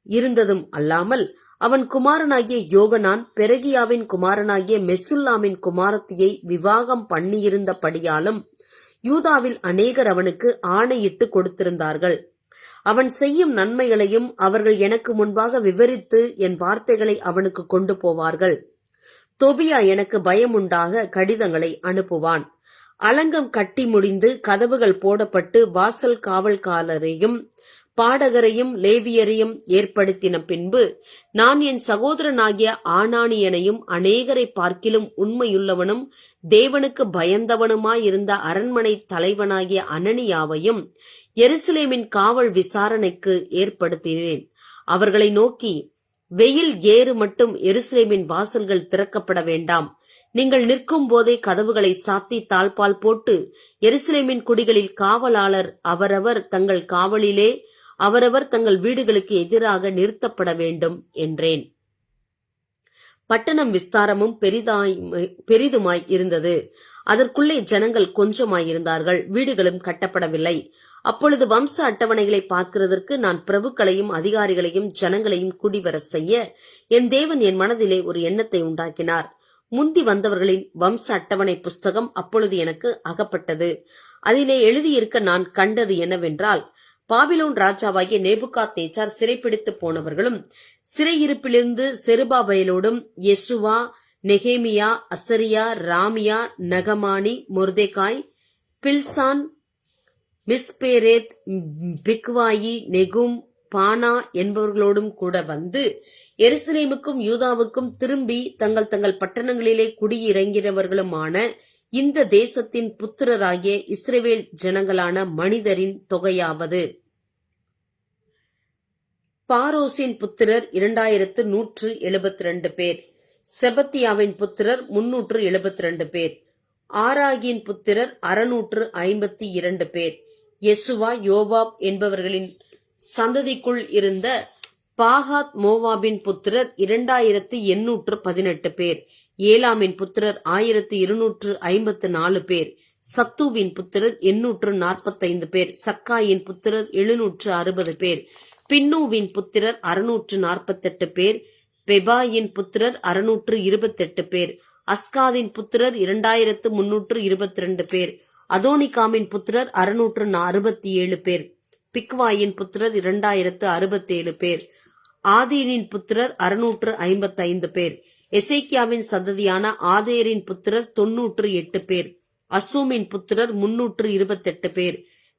இருந்ததும் அல்லாமல் அவன் குமாரனாகிய யோகனான் பெரகியாவின் குமாரனாகிய மெசுல்லாமின் குமாரத்தியை விவாகம் பண்ணியிருந்தபடியாலும் யூதாவில் அநேகர் அவனுக்கு ஆணையிட்டு கொடுத்திருந்தார்கள். அவன் செய்யும் நன்மைகளையும் அவர்கள் எனக்கு முன்பாக விவரித்து என் வார்த்தைகளை அவனுக்கு கொண்டு போவார்கள். தொபியா எனக்கு பயமுண்டாக கடிதங்களை அனுப்புவான். அலங்கம் கட்டி முடிந்து கதவுகள் போடப்பட்டு வாசல் காவல்காரரையும் பாடகரையும் லேவியரையும் ஏற்படுத்தின பின்பு நான் என் சகோதரனாகிய ஆனானியனையும் அநேகரை பார்க்கிலும் உண்மையுள்ளவனும் தேவனுக்கு பயந்தவனுமாயிருந்த அரண்மனை தலைவனாகிய அனனியாவையும் எருசலேமின் காவல் விசாரணைக்கு ஏற்படுத்தினேன். அவர்களை நோக்கி, வெயில் ஏறு மட்டும் எருசலேமின் வாசல்கள் திறக்கப்பட வேண்டாம். நீங்கள் நிற்கும் போதே கதவுகளை சாத்தி தாழ்பால் போட்டு எருசலேமின் குடிகளில் காவலாளர் அவரவர் தங்கள் காவலிலே அவரவர் தங்கள் வீடுகளுக்கு எதிராக நிறுத்தப்பட வேண்டும் என்றேன். பட்டணம் விஸ்தாரமும் பெரிதுமாய் இருந்தது. அதற்குள்ளே ஜனங்கள் கொஞ்சமாயிருந்தார்கள். வீடுகளும் கட்டப்படவில்லை. அப்பொழுது வம்ச அட்டவணைகளை பார்க்கிறதற்கு நான் பிரபுக்களையும் அதிகாரிகளையும் ஜனங்களையும் கூடிவர செய்ய என் தேவன் என் மனதிலே ஒரு எண்ணத்தை உண்டாக்கினார். முந்தி வந்தவர்களின் வம்ச அட்டவணை புஸ்தகம் அப்பொழுது எனக்கு அகப்பட்டது. அதிலே எழுதியிருக்க நான் கண்டது என்னவென்றால், பாபிலோன் ராஜாவாகிய நேபுகாத்நேச்சார் சிறைப்பிடித்து போனவர்களும் சிறையிருப்பிலிருந்து செருபாபேலோடும் யெசுவா, நெகேமியா, அசரியா, ராமியா, நகமானி, மொர்தெகாய், பில்சான், மிஸ்பேரேத், பிக்வாயி, நெகும், பானா என்பவர்களோடும் கூட வந்து எருசலேமுக்கும் யூதாவுக்கும் திரும்பி தங்கள் தங்கள் பட்டணங்களிலே குடியிறங்கினவர்களுமான இந்த தேசத்தின் புத்திரராகிய இஸ்ரவேல் ஜனங்களான மனிதரின் தொகையாவது. பாரோசின் புத்திரர் 2172 பேர். செபத்தியாவின் புத்திரர் 372 பேர். ஆராகின் புத்திரர் 652 பேர். யெசுவா, யோவாப் என்பவர்களின் சந்ததிக்குள் இருந்த பாகாத் மோவாபின் புத்திரர் 2818 பேர். ஏலாமின் புத்திரர் 1254 பேர். சத்துவின் புத்திரர் 845 பேர். சக்காயின் புத்திரர் 760 பேர். பின்னூவின் புத்திரர் 648 பேர். பெபாயின் புத்திரர் 628 பேர். அஸ்காதின் புத்திரர் 2322 பேர். அதோனிகாமின் புத்திரர் 667 பேர். பிக்வாயின் புத்திரர் 2067 பேர். ஆதீனின் புத்திரர் 655 பேர். எசேக்கியாவின் சந்ததியான ஆதேரின் புத்திரர் 98 பேர். அசூமின் புத்திரர் 328 பேர்.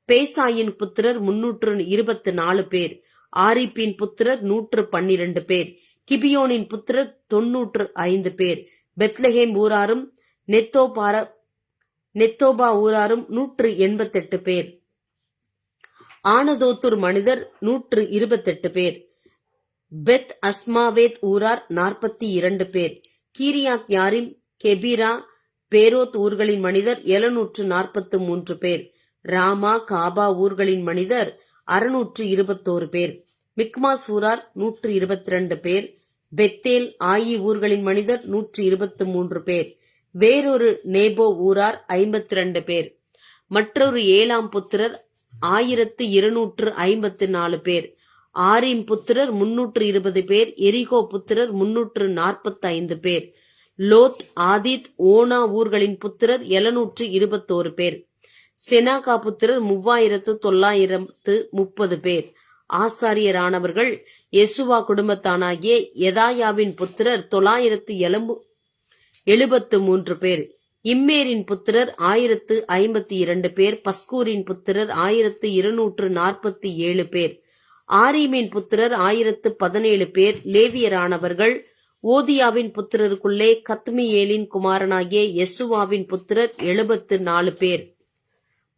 பேசாயின் புத்திரர் 324 பேர். ஆரிப்பின் புத்திரர் 112 பேர். கிபியோனின் புத்திரர் 95 பேர். பெத்லஹேம் ஊராரும் நெத்தோபா ஊராரும் 188 பேர். ஆனதோத்தூர் மனிதர் 128 பேர். பெத் அஸ்மாவேத் ஊரார் 42 பேர். கீரியாத் யாரிம், கெபிரா, பேரோத் ஊர்களின் மனிதர் 743 பேர். ராமா, காபா ஊர்களின் மனிதர் 621 பேர். மிக்மாஸ் ஊரார் 122 பேர். பெத்தேல், ஆயி ஊர்களின் மனிதர் 123 பேர். வேறொரு நேபோ ஊரார் 52 பேர். மற்றொரு ஏலாம் புத்திரர் 1254 பேர். ஆரிம் புத்திரர் 320 பேர். எரிகோ புத்திரர் 345 பேர். லோத், ஆதித், ஓனா ஊர்களின் புத்திரர் 721 பேர். செனாகா புத்திரர் 3930 பேர். ஆசாரியரானவர்கள் யெசுவா குடும்பத்தானாகிய யெதாயாவின் புத்திரர் 973 பேர். இம்மேரின் புத்திரர் 1052 பேர். பஸ்கூரின் புத்திரர் 1247 பேர். ஆரீமின் புத்திரர் 1017 பேர். லேவியரானவர்கள் ஓதியாவின் புத்திரருக்குள்ளே கத்மியேலின் குமாரனாகிய யெசுவாவின் புத்திரர் 74 பேர்.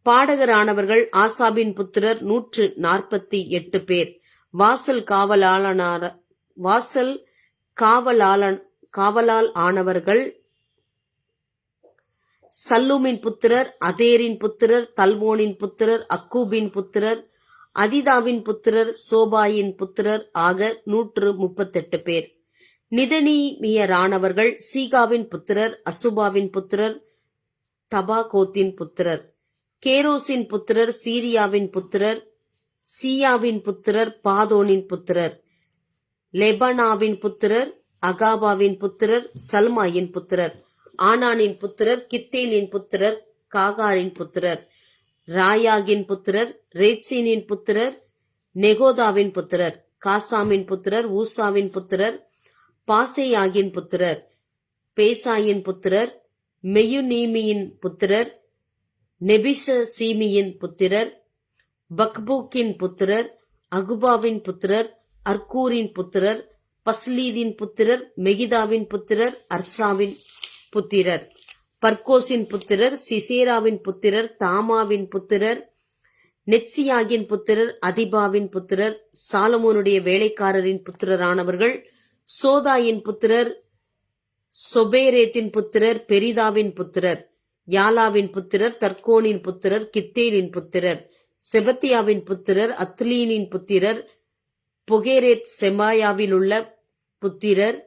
பாடகரானவர்கள் ஆசாபின் புத்திரர் 148 பேர். காவலால் ஆனவர்கள் சல்லூமின் புத்திரர், அதேரின் புத்திரர், தல்மோனின் புத்திரர், அக்கூபின் புத்திரர், அதிதாவின் புத்திரர், சோபாயின் புத்திரர் ஆக 138 பேர். நிதனீமியரானவர்கள் சீகாவின் புத்திரர், அசுபாவின் புத்திரர், தபாகோத்தின் புத்திரர். கேரோசின் புத்திரர், சீரியாவின் புத்திரர், சீயாவின் புத்திரர், பாதோனின் புத்திரர். லெபனாவின் புத்திரர், அகாபாவின் புத்திரர், சல்மாயின் புத்திரர். ஆனானின் புத்திரர், கித்தேலின் புத்திரர், காகாரின் புத்திரர். ராயாகின் புத்திரர், ரேத்சீனின் புத்திரர், நெகோதாவின் புத்திரர். காசாமின் புத்திரர், ஊசாவின் புத்திரர், பாசேயாகின் புத்திரர். பேசாயின் புத்திரர், மெயுநீமியின் புத்திரர், நெபிஷசீமியின் புத்திரர். பக்பூக்கின் புத்திரர், அகுபாவின் புத்திரர், அர்கூரின் புத்திரர், பஸ்லீதின் புத்திரர், மெகிதாவின் புத்திரர், அர்சாவின் புத்திரர். பர்கோசின் புத்திரர், சிசேராவின் புத்திரர், தாமாவின் புத்திரர், நெத்சியாகின் புத்திரர், அதிபாவின் புத்திரர். சாலமோனுடைய வேலைக்காரரின் புத்திரரானவர்கள் சோதாயின் புத்திரர், சொபேரேத்தின் புத்திரர், பெரிதாவின் புத்திரர். யாலாவின் புத்திரர், தர்கோனின் புத்திரர், கித்தேலின் புத்திரர். செபத்தியாவின் புத்திரர், அத்லீனின் புத்திரர், பொகேரேத் செமாயாவிலுள்ள புத்திரர்.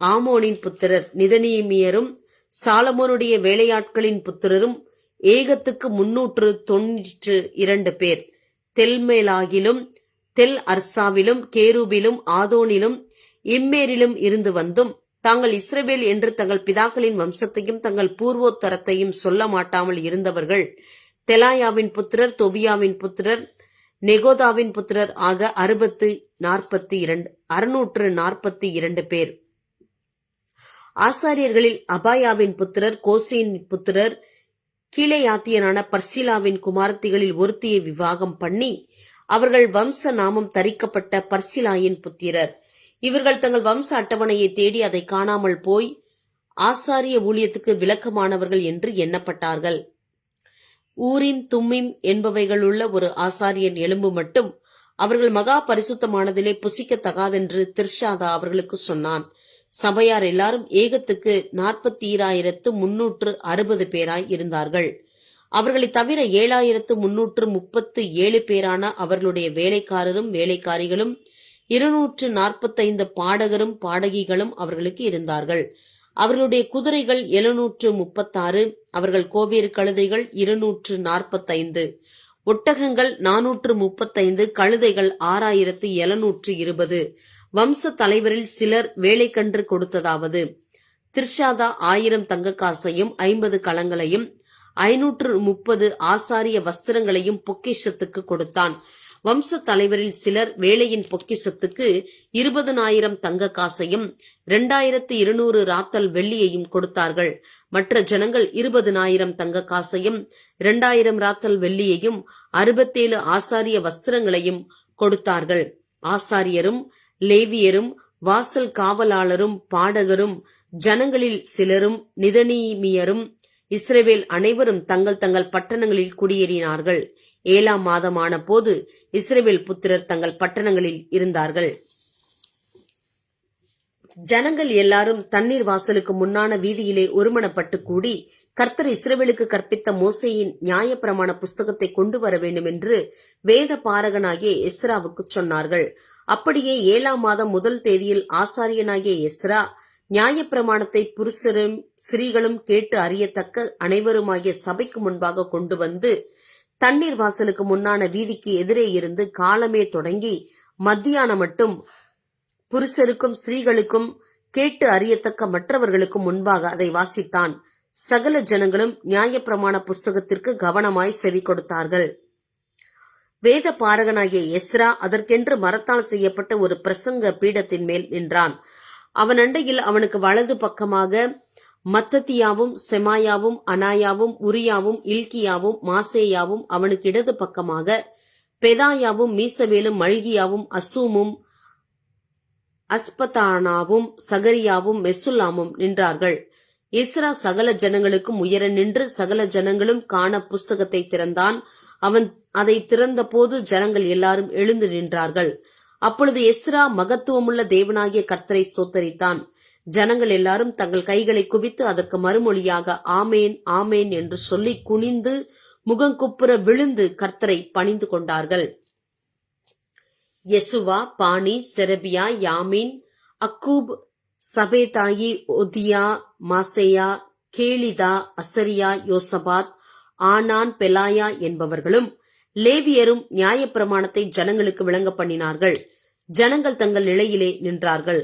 ஆமோனின் புத்திரர் நிதனீமியரும் சாலமோனுடைய வேலையாட்களின் புத்திரரும் ஏகத்துக்கு 392 பேர். தெல்மேலாகிலும் தெல் அர்சாவிலும் கேரூபிலும் ஆதோனிலும் இம்மேரிலும் இருந்து வந்தும் தாங்கள் இஸ்ரவேல் என்று தங்கள் பிதாக்களின் வம்சத்தையும் தங்கள் பூர்வோத்தரத்தையும் சொல்ல மாட்டாமல் இருந்தவர்கள் தெலாயாவின் புத்திரர், தொபியாவின் புத்திரர், நெகோதாவின் புத்திரர் ஆக 642 பேர். ஆசாரியர்களில் அபாயாவின் புத்திரர், கோசின் புத்திரர், கீலேயாத்தியனான பர்சிலாவின் குமாரத்திகளில் ஒருத்தியை விவாகம் பண்ணி அவர்கள் வம்ச நாமம் தரிக்கப்பட்ட பர்சிலாயின் புத்திரர். இவர்கள் தங்கள் வம்ச அட்டவணையை தேடி அதை காணாமல் போய் ஆசாரிய ஊழியத்துக்கு விலக்கமானவர்கள் என்று எண்ணப்பட்டார்கள். ஊரிம் தும்மிம் என்பவைகளுள்ள ஒரு ஆசாரியன் எலும்பு மட்டும் அவர்கள் மகா பரிசுத்தமானதிலே புசிக்கத்தகாதென்று திர்ஷாதா அவர்களுக்கு சொன்னான். சபையார் எல்லாரும் ஏகத்துக்கு 40,360 பேராய் இருந்தார்கள். அவர்களை தவிர 7,337 பேரான அவர்களுடைய வேலைக்காரரும் வேலைக்காரிகளும் 245 பாடகரும் பாடகிகளும் அவர்களுக்கு இருந்தார்கள். அவர்களுடைய குதிரைகள் 736, அவர்கள் கோவேறு கழுதைகள் 245, ஒட்டகங்கள் 435, கழுதைகள் 6720. வம்ச தலைவரில் சிலர் வேலைக்கன்று கொடுத்ததாவது: திர்ஷாதா 1000 தங்க காசையும் 50 களங்களையும் 530 ஆசாரிய வஸ்திரங்களையும் பொக்கிஷத்துக்கு கொடுத்தான். வம்ச தலைவரில் சிலர் வேலையின் பொக்கிஷத்துக்கு 20,000 தங்க காசையும் 2200 ராத்தல் வெள்ளியையும் கொடுத்தார்கள். மற்ற ஜனங்கள் 20,000 தங்க காசையும் 2000 ராத்தல் வெள்ளியையும் 67 ஆசாரிய வஸ்திரங்களையும் கொடுத்தார்கள். ஆசாரியரும் லேவியரும் வாசல் காவலாளரும் பாடகரும் ஜனங்களில் சிலரும் நிதனீமியரும் இஸ்ரவேல் அனைவரும் தங்கள் தங்கள் பட்டணங்களில் குடியேறினார்கள். 7ஆம் மாதமான போது இஸ்ரவேல் புத்திரர் தங்கள் பட்டணங்களில் இருந்தார்கள். ஜனங்கள் எல்லாரும் தண்ணீர் வாசலுக்கு முன்னான வீதியிலே ஒருமனப்பட்டு கூடி கர்த்தர் இஸ்ரவேலுக்கு கற்பித்த மோசேயின் நியாயப்பிரமாண புஸ்தகத்தை கொண்டு வர வேண்டும் என்று வேத பாரகனாகிய எஸ்ராவுக்கு சொன்னார்கள். அப்படியே 7ஆம் மாதம் 1 தேதியில் ஆசாரியனாகிய எஸ்ரா நியாயப்பிரமாணத்தை புருஷரும் ஸ்திரீகளும் கேட்டு அறியத்தக்க அனைவருமாகிய சபைக்கு முன்பாக கொண்டு வந்து தண்ணீர் வாசலுக்கு முன்னான வீதிக்கு எதிரே இருந்து காலமே தொடங்கி மத்தியானம் மட்டும் புருஷருக்கும் ஸ்திரீகளுக்கும் கேட்டு அறியத்தக்க மற்றவர்களுக்கும் முன்பாக அதை வாசித்தான். சகல ஜனங்களும் நியாயப்பிரமாண புஸ்தகத்திற்கு கவனமாய் செவி கொடுத்தார்கள். வேத பாரகனாகிய எஸ்ரா அதற்கென்று மரத்தால் செய்யப்பட்ட ஒரு பிரசங்க பீடத்தின் மேல் நின்றான். அவன் அண்டையில் அவனுக்கு வலது பக்கமாக மத்தத்தியாவும் செமாயாவும் அனாயாவும் உரியாவும் இல்கியாவும் மாசேயாவும், அவனுக்கு இடது பக்கமாக பெதாயாவும் மீசவேலும் மல்கியாவும் அசூமும் அஸ்பதானாவும் சகரியாவும் மெசுல்லாமும் நின்றார்கள். எஸ்ரா சகல ஜனங்களுக்கும் உயர நின்று சகல ஜனங்களும் காண புஸ்தகத்தை திறந்தான். அவன் அதை திறந்த போது ஜனங்கள் எல்லாரும் எழுந்து நின்றார்கள். அப்பொழுது எஸ்ரா மகத்துவமுள்ள தேவனாகிய கர்த்தரை ஸ்தோத்தரித்தான். ஜனங்கள் எல்லாரும் தங்கள் கைகளை குவித்து அதற்கு மறுமொழியாக ஆமேன் ஆமேன் என்று சொல்லி குனிந்து முகங்குப்புற விழுந்து கர்த்தரை பணிந்து கொண்டார்கள். யெசுவா, பானி, செரபியா, யாமின், அக்கூப், சபேதாயி, ஒதியா, மாசேயா, கேலிதா, அசரியா, யோசபாத், ஆனான், பெலாயா என்பவர்களும் லேவியரும் நியாயப்பிரமாணத்தை ஜனங்களுக்கு விளங்க பண்ணினார்கள். ஜனங்கள் தங்கள் நிலையிலே நின்றார்கள்.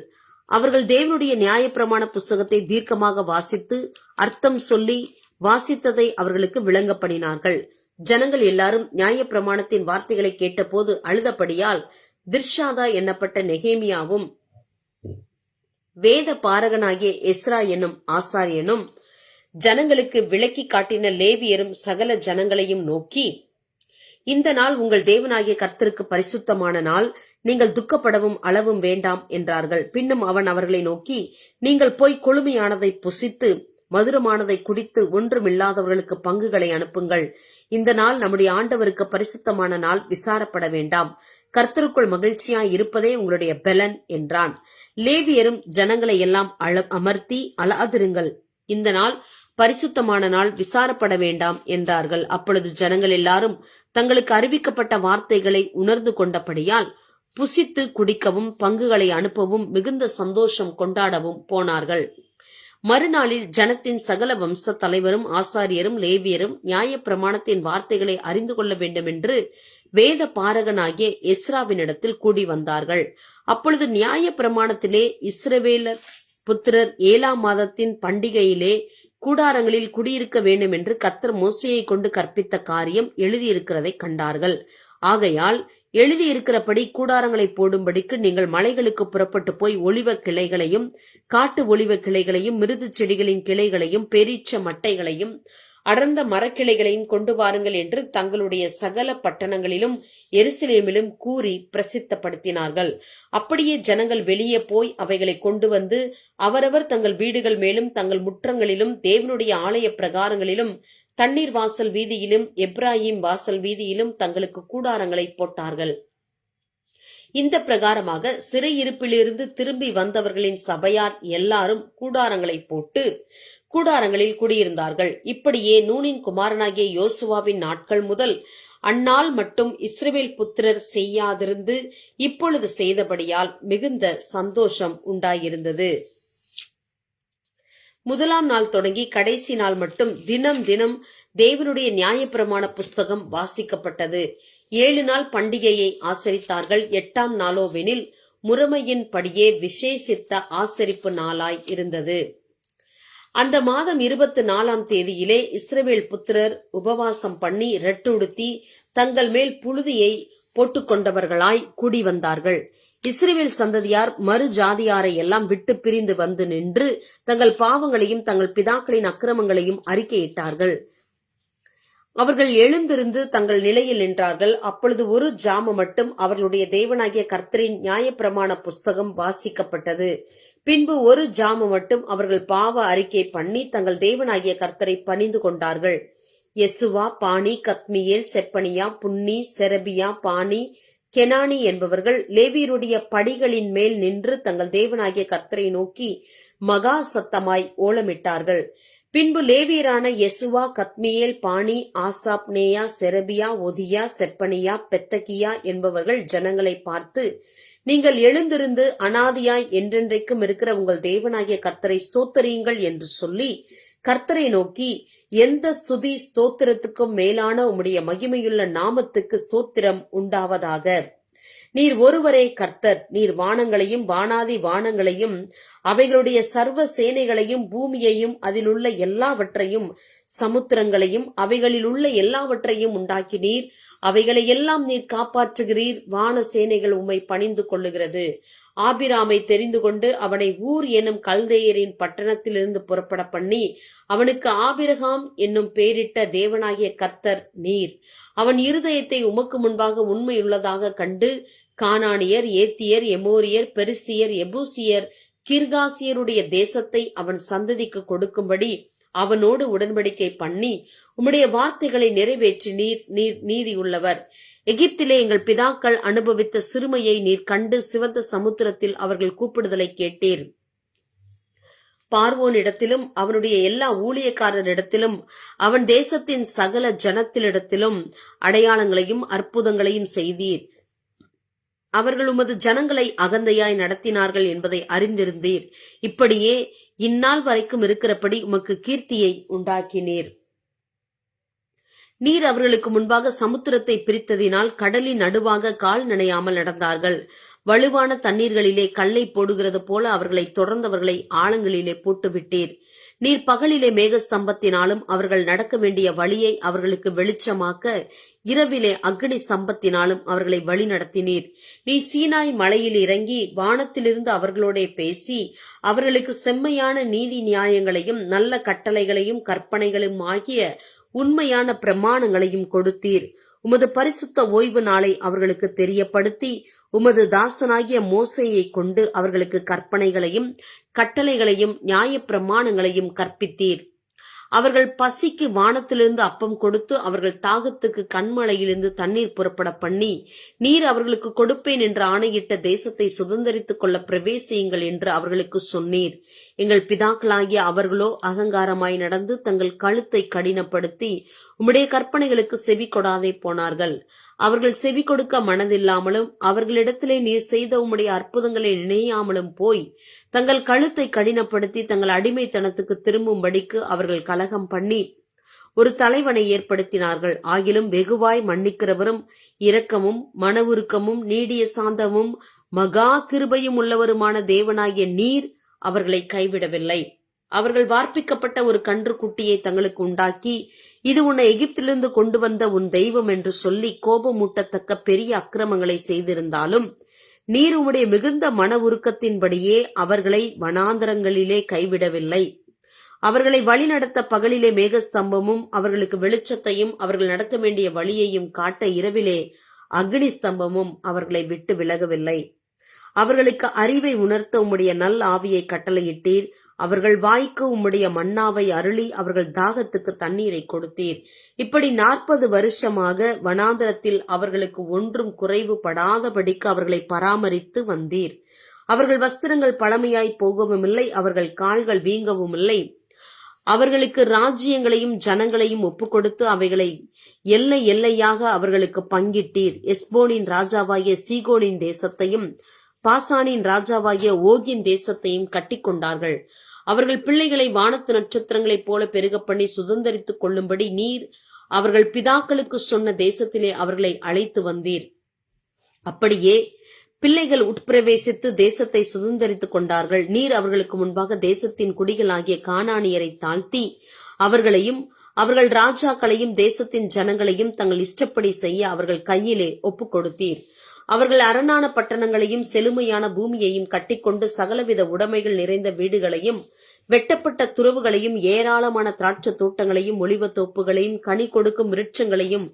அவர்கள் தேவனுடைய நியாயப்பிரமாண புஸ்தகத்தை தீர்க்கமாக வாசித்து அர்த்தம் சொல்லி வாசித்ததை அவர்களுக்கு விளங்க பண்ணினார்கள். ஜனங்கள் எல்லாரும் நியாயப்பிரமாணத்தின் வார்த்தைகளை கேட்டபோது அழுதபடியால் திர்ஷாதா என்னப்பட்ட நெகேமியாவும் வேத பாரகனாகிய எஸ்ரா என்னும் ஆசாரியனும் ஜனங்களுக்கு விளக்கி காட்டின லேவியரும் சகல ஜனங்களையும் நோக்கி, இந்த நாள் உங்கள் தேவனாகிய கர்த்தருக்கு பரிசுத்தமான நாள், நீங்கள் துக்கப்படவும் அளவும் வேண்டாம் என்றார்கள். பின்னும் அவன் அவர்களை நோக்கி, நீங்கள் போய் கொழுமையானதை புசித்து மதுரமானதை குடித்து ஒன்றுமில்லாதவர்களுக்கு பங்குகளை அனுப்புங்கள். இந்த நாள் நம்முடைய ஆண்டவருக்கு பரிசுத்தமான நாள், விசாரப்பட வேண்டாம். கர்த்தருக்குள் மகிழ்ச்சியாய் இருப்பதே உங்களுடைய பலன் என்றான். லேவியரும் ஜனங்களை எல்லாம் அமர்த்தி, அழாதிருங்கள், இந்த நாள் பரிசுத்தமான நாள், விசாரப்பட வேண்டாம் என்றார்கள். அப்பொழுது ஜனங்கள் எல்லாரும் தங்களுக்கு அறிவிக்கப்பட்ட வார்த்தைகளை உணர்ந்து கொண்டபடியால் புசித்து குடிக்கவும் பங்குகளை அனுப்பவும் மிகுந்த சந்தோஷம் கொண்டாடவும் போனார்கள். மறுநாளில் ஜனத்தின் சகல வம்ச தலைவரும் ஆசாரியரும் லேவியரும் நியாயப்பிரமாணத்தின் வார்த்தைகளை அறிந்து கொள்ள வேண்டும் என்று வேத பாரகனாகிய எஸ்ராவினிடத்தில் கூடி வந்தார்கள். அப்பொழுது நியாயப்பிரமாணத்திலே இஸ்ரவேலர் புத்திரர் 7ஆம் மாதத்தின் பண்டிகையிலே கூடாரங்களில் குடியிருக்க வேண்டும் என்று கர்த்தர் மோசேயை கொண்டு கற்பித்த காரியம் எழுதியிருக்கிறதை கண்டார்கள். ஆகையால் எழுதியிருக்கிறபடி கூடாரங்களை போடும்படிக்கு நீங்கள் மலைகளுக்கு புறப்பட்டு போய் ஒலிவ கிளைகளையும் காட்டு ஒலிவ கிளைகளையும் மிருது செடிகளின் கிளைகளையும் பெரிச்ச மட்டைகளையும் அடர்ந்த மரக்கிளைகளையும் கொண்டு வாருங்கள் என்று தங்களுடைய சகல பட்டணங்களிலும் எருசலேமிலும் கூறி பிரசித்தப்படுத்தினார்கள். அப்படியே ஜனங்கள் வெளியே போய் அவைகளை கொண்டு வந்து அவரவர் தங்கள் வீடுகள் மேலும் தங்கள் முற்றங்களிலும் தேவனுடைய ஆலய பிரகாரங்களிலும் தண்ணீர் வாசல் வீதியிலும் எப்ராயிம் வாசல் வீதியிலும் தங்களுக்கு கூடாரங்களை போட்டார்கள். இந்த பிரகாரமாக சிறையிருப்பிலிருந்து திரும்பி வந்தவர்களின் சபையார் எல்லாரும் கூடாரங்களை போட்டு கூடாரங்களில் குடியிருந்தார்கள். இப்படியே நூனின் குமாரனாகிய யோசுவாவின் நாட்கள் முதல் அந்நாள் மட்டும் இஸ்ரவேல் புத்திரர் செய்யாதிருந்து இப்பொழுது செய்தபடியால் மிகுந்த சந்தோஷம் உண்டாயிருந்தது. முதலாம் நாள் தொடங்கி கடைசி நாள் மட்டும் தினம் தினம் தேவனுடைய நியாயப்பிரமாண புஸ்தகம் வாசிக்கப்பட்டது. 7 நாள் பண்டிகையை ஆசரித்தார்கள். 8ஆம் நாளோவெனில் முறைமையின்படியே விசேஷித்த ஆசரிப்பு நாளாய் இருந்தது. அந்த மாதம் 24ஆம் தேதியிலே இஸ்ரவேல் புத்திரர் உபவாசம் பண்ணி ரெட்டுடுத்தி தங்கள் மேல் புழுதியை போட்டுக்கொண்டவர்களாய் கூடி வந்தார்கள். இஸ்ரவேல் சந்ததியார் மறு ஜாதியாரை எல்லாம் விட்டு பிரிந்து வந்து நின்று தங்கள் பாவங்களையும் தங்கள் பிதாக்களின் அக்கிரமங்களையும் அறிக்கையிட்டார்கள். அவர்கள் எழுந்திருந்து தங்கள் நிலையில் நின்றார்கள். அப்பொழுது ஒரு ஜாம மட்டும் அவர்களுடைய தேவனாகிய கர்த்தரின் நியாயப்பிரமாண புஸ்தகம் வாசிக்கப்பட்டது. பின்பு ஒரு ஜாம மட்டும் அவர்கள் பாவ அறிக்கை பண்ணி தங்கள் தேவனாகிய கர்த்தரை பணிந்து கொண்டார்கள். யெசுவா, பானி, கத்மியேல், செப்பனியா, புன்னி, செரபியா, பானி, கெனானி என்பவர்கள் லேவியருடைய படிகளின் மேல் நின்று தங்கள் தேவனாகிய கர்த்தரை நோக்கி மகா சத்தமாய் ஓலமிட்டார்கள். பின்பு லேவியரான யெசுவா, கத்மியேல், பானி, ஆசாப், நேயா, செரபியா, ஒதியா, செப்பனியா, பெத்தகியா என்பவர்கள் ஜனங்களை பார்த்து, நீங்கள் எழுந்திருந்து அனாதியாய் என்றென்றைக்கும் இருக்கிற உங்கள் தேவனாகிய கர்த்தரை ஸ்தோத்தரியுங்கள் என்று சொல்லி கர்த்தரை நோக்கி, எந்த ஸ்துதி ஸ்தோத்திரத்துக்கும் மேலான உம்முடைய மகிமையுள்ள நாமத்துக்கு ஸ்தோத்திரம் உண்டாவதாக. நீர் ஒருவரே கர்த்தர். நீர் வானங்களையும் வானாதி வானங்களையும் அவைகளுடைய சர்வ சேனைகளையும் பூமியையும் அதிலுள்ள எல்லாவற்றையும் சமுத்திரங்களையும் அவைகளில் உள்ள எல்லாவற்றையும் உண்டாக்கினீர். அவைகளை எல்லாம் நீர் காப்பாற்றுகிறீர். வான சேனைகள் உம்மை பணிந்து கொள்ளுகிறது. ஆபிராமை தெரிந்து கொண்டு அவனை ஊர் என்னும் கல்தேயரின் பட்டணத்திலிருந்து புறப்பட பண்ணி அவனுக்கு ஆபிரகாம் என்னும் பெயரிட்ட தேவனாகிய கர்த்தர் நீர். அவன் இருதயத்தை உமக்கு முன்பாக உண்மையுள்ளதாக கண்டு கானானியர், ஏத்தியர், எமோரியர், பெரிசியர், எபூசியர், கிர்காசியருடைய தேசத்தை அவன் சந்ததிக்கு கொடுக்கும்படி அவனோடு உடன்படிக்கை பண்ணி உம்முடைய வார்த்தைகளை நிறைவேற்றி நீர் நீதியுள்ளவர். எகிப்திலே எங்கள் பிதாக்கள் அனுபவித்த சிறுமையை நீர் கண்டு சிவந்த சமுத்திரத்தில் அவர்கள் கூப்பிடுதலை கேட்டீர். பார்வோனிடத்திலும் அவனுடைய எல்லா ஊழியக்காரரிடத்திலும் அவன் தேசத்தின் சகல ஜனத்திலிடத்திலும் அடையாளங்களையும் அற்புதங்களையும் செய்தீர். அவர்கள் உமது ஜனங்களை அகந்தையாய் நடத்தினார்கள் என்பதை அறிந்திருந்தீர். இப்படியே இந்நாள் வரைக்கும் இருக்கிறபடி உமக்கு கீர்த்தியை உண்டாக்கினீர். நீர் அவர்களுக்கு முன்பாக சமுத்திரத்தை பிரித்ததினால் கடலின் நடுவாக கால் நனையாமல் நடந்தார்கள். வலுவான தண்ணீர்களிலே கல்லை போடுகிறது போல அவர்களை தொடர்ந்தவர்களை ஆழங்களிலே போட்டுவிட்டீர். நீர் பகலிலே மேகஸ்தம்பத்தினாலும் அவர்கள் நடக்க வேண்டிய வழியை அவர்களுக்கு வெளிச்சமாக்க இரவிலே அக்னி ஸ்தம்பத்தினாலும் அவர்களை வழி நடத்தினீர். நீ சீனாய் மலையில் இறங்கி வானத்திலிருந்து அவர்களோட பேசி அவர்களுக்கு செம்மையான நீதி நியாயங்களையும் நல்ல கட்டளைகளையும் கற்பனைகளும் ஆகிய உண்மையான பிரமாணங்களையும் கொடுத்தீர். உமது பரிசுத்த ஓய்வு நாளை அவர்களுக்கு தெரியப்படுத்தி உமது தாசனாகிய மோசேயை கொண்டு அவர்களுக்கு கற்பனைகளையும் கட்டளைகளையும் நியாய பிரமாணங்களையும் கற்பித்தீர். அவர்கள் பசிக்கு வானத்திலிருந்து அப்பம் கொடுத்து அவர்கள் தாகத்துக்கு கண்மலையிலிருந்து தண்ணீர் புறப்பட பண்ணி நீர் அவர்களுக்கு கொடுப்பேன் என்று ஆணையிட்ட தேசத்தை சுதந்தரித்துக் கொள்ள பிரவேசியுங்கள் என்று அவர்களுக்கு சொன்னீர். எங்கள் பிதாக்களாகிய அவர்களோ அகங்காரமாய் நடந்து தங்கள் கழுத்தை கடினப்படுத்தி உம்முடைய கற்பனைகளுக்கு செவி கொடாதே போனார்கள். அவர்கள் செவி கொடுக்க மனதில்லாமலும் அவர்களிடத்திலே நீர் செய்த உம்முடைய அற்புதங்களை நினையாமலும் போய் தங்கள் கழுத்தை கடினப்படுத்தி தங்கள் அடிமைத்தனத்துக்கு திரும்பும்படிக்கு அவர்கள் கலகம் பண்ணி ஒரு தலைவனை ஏற்படுத்தினார்கள். ஆகிலும் வெகுவாய் மன்னிக்கிறவரும் இரக்கமும் மனவுருக்கமும் நீடிய சாந்தமும் மகா கிருபையும் உள்ளவருமான தேவனாகிய நீர் அவர்களை கைவிடவில்லை. அவர்கள் வார்ப்பிக்கப்பட்ட ஒரு கன்று குட்டியை தங்களுக்கு உண்டாக்கி இது உன்னை எகிப்திலிருந்து கொண்டு வந்த உன் தெய்வம் என்று சொல்லி கோபமூட்டத்தக்க பெரிய அக்கிரமங்களை செய்திருந்தாலும் நீர் உம்முடைய மிகுந்த மன உருக்கத்தின்படியே அவர்களை வனாந்தரங்களிலே கைவிடவில்லை. அவர்களை வழி நடத்த பகலிலே மேகஸ்தம்பமும் அவர்களுக்கு வெளிச்சத்தையும் அவர்கள் நடக்க வேண்டிய வழியையும் காட்ட இரவிலே அக்னி ஸ்தம்பமும் அவர்களை விட்டு விலகவில்லை. அவர்களுக்கு அறிவை உணர்த்த உம்முடைய நல் ஆவியை கட்டளையிட்டீர். அவர்கள் வாய்க்கு உம்முடைய மன்னாவை அருளி அவர்கள் தாகத்துக்கு தண்ணீரை கொடுத்தீர். இப்படி 40 வருஷமாக வனாந்தரத்தில் அவர்களுக்கு ஒன்றும் குறைவுபடாதபடிக்கு அவர்களை பராமரித்து வந்தீர். அவர்கள் வஸ்திரங்கள் பழமையாய் போகவும் இல்லை, அவர்கள் கால்கள் வீங்கவும் இல்லை. அவர்களுக்கு ராஜ்யங்களையும் ஜனங்களையும் ஒப்புக்கொடுத்து அவைகளை எல்லை எல்லையாக அவர்களுக்கு பங்கிட்டீர். எஸ்போனின் ராஜாவாகிய சீகோனின் தேசத்தையும் பாசானின் ராஜாவாகிய ஓகின் தேசத்தையும் கட்டிக்கொண்டார்கள். அவர்கள் பிள்ளைகளை வானத்து நட்சத்திரங்களைப் போல பெருக பண்ணி சுதந்தரித்துக் கொள்ளும்படி நீர் அவர்கள் பிதாக்களுக்கு சொன்ன தேசத்திலே அவர்களை அழைத்து வந்தீர். அப்படியே பிள்ளைகள் உட்பிரவேசித்து தேசத்தை சுதந்தரித்துக் கொண்டார்கள். நீர் அவர்களுக்கு முன்பாக தேசத்தின் குடிகளாகிய கானானியரை தாழ்த்தி அவர்களையும் அவர்கள் ராஜாக்களையும் தேசத்தின் ஜனங்களையும் தங்கள் இஷ்டப்படி செய்ய அவர்கள் கையிலே ஒப்புக் கொடுத்தீர். அவர்கள் அரணான பட்டணங்களையும் செழுமையான பூமியையும் கட்டிக்கொண்டு சகலவித உடைமைகள் நிறைந்த வீடுகளையும் வெட்டப்பட்ட துறவுகளையும் ஏராளமான திராட்சை தோட்டங்களையும் ஒலிவத் தோப்புகளையும் கனி கொடுக்கும் விருட்சங்களையும்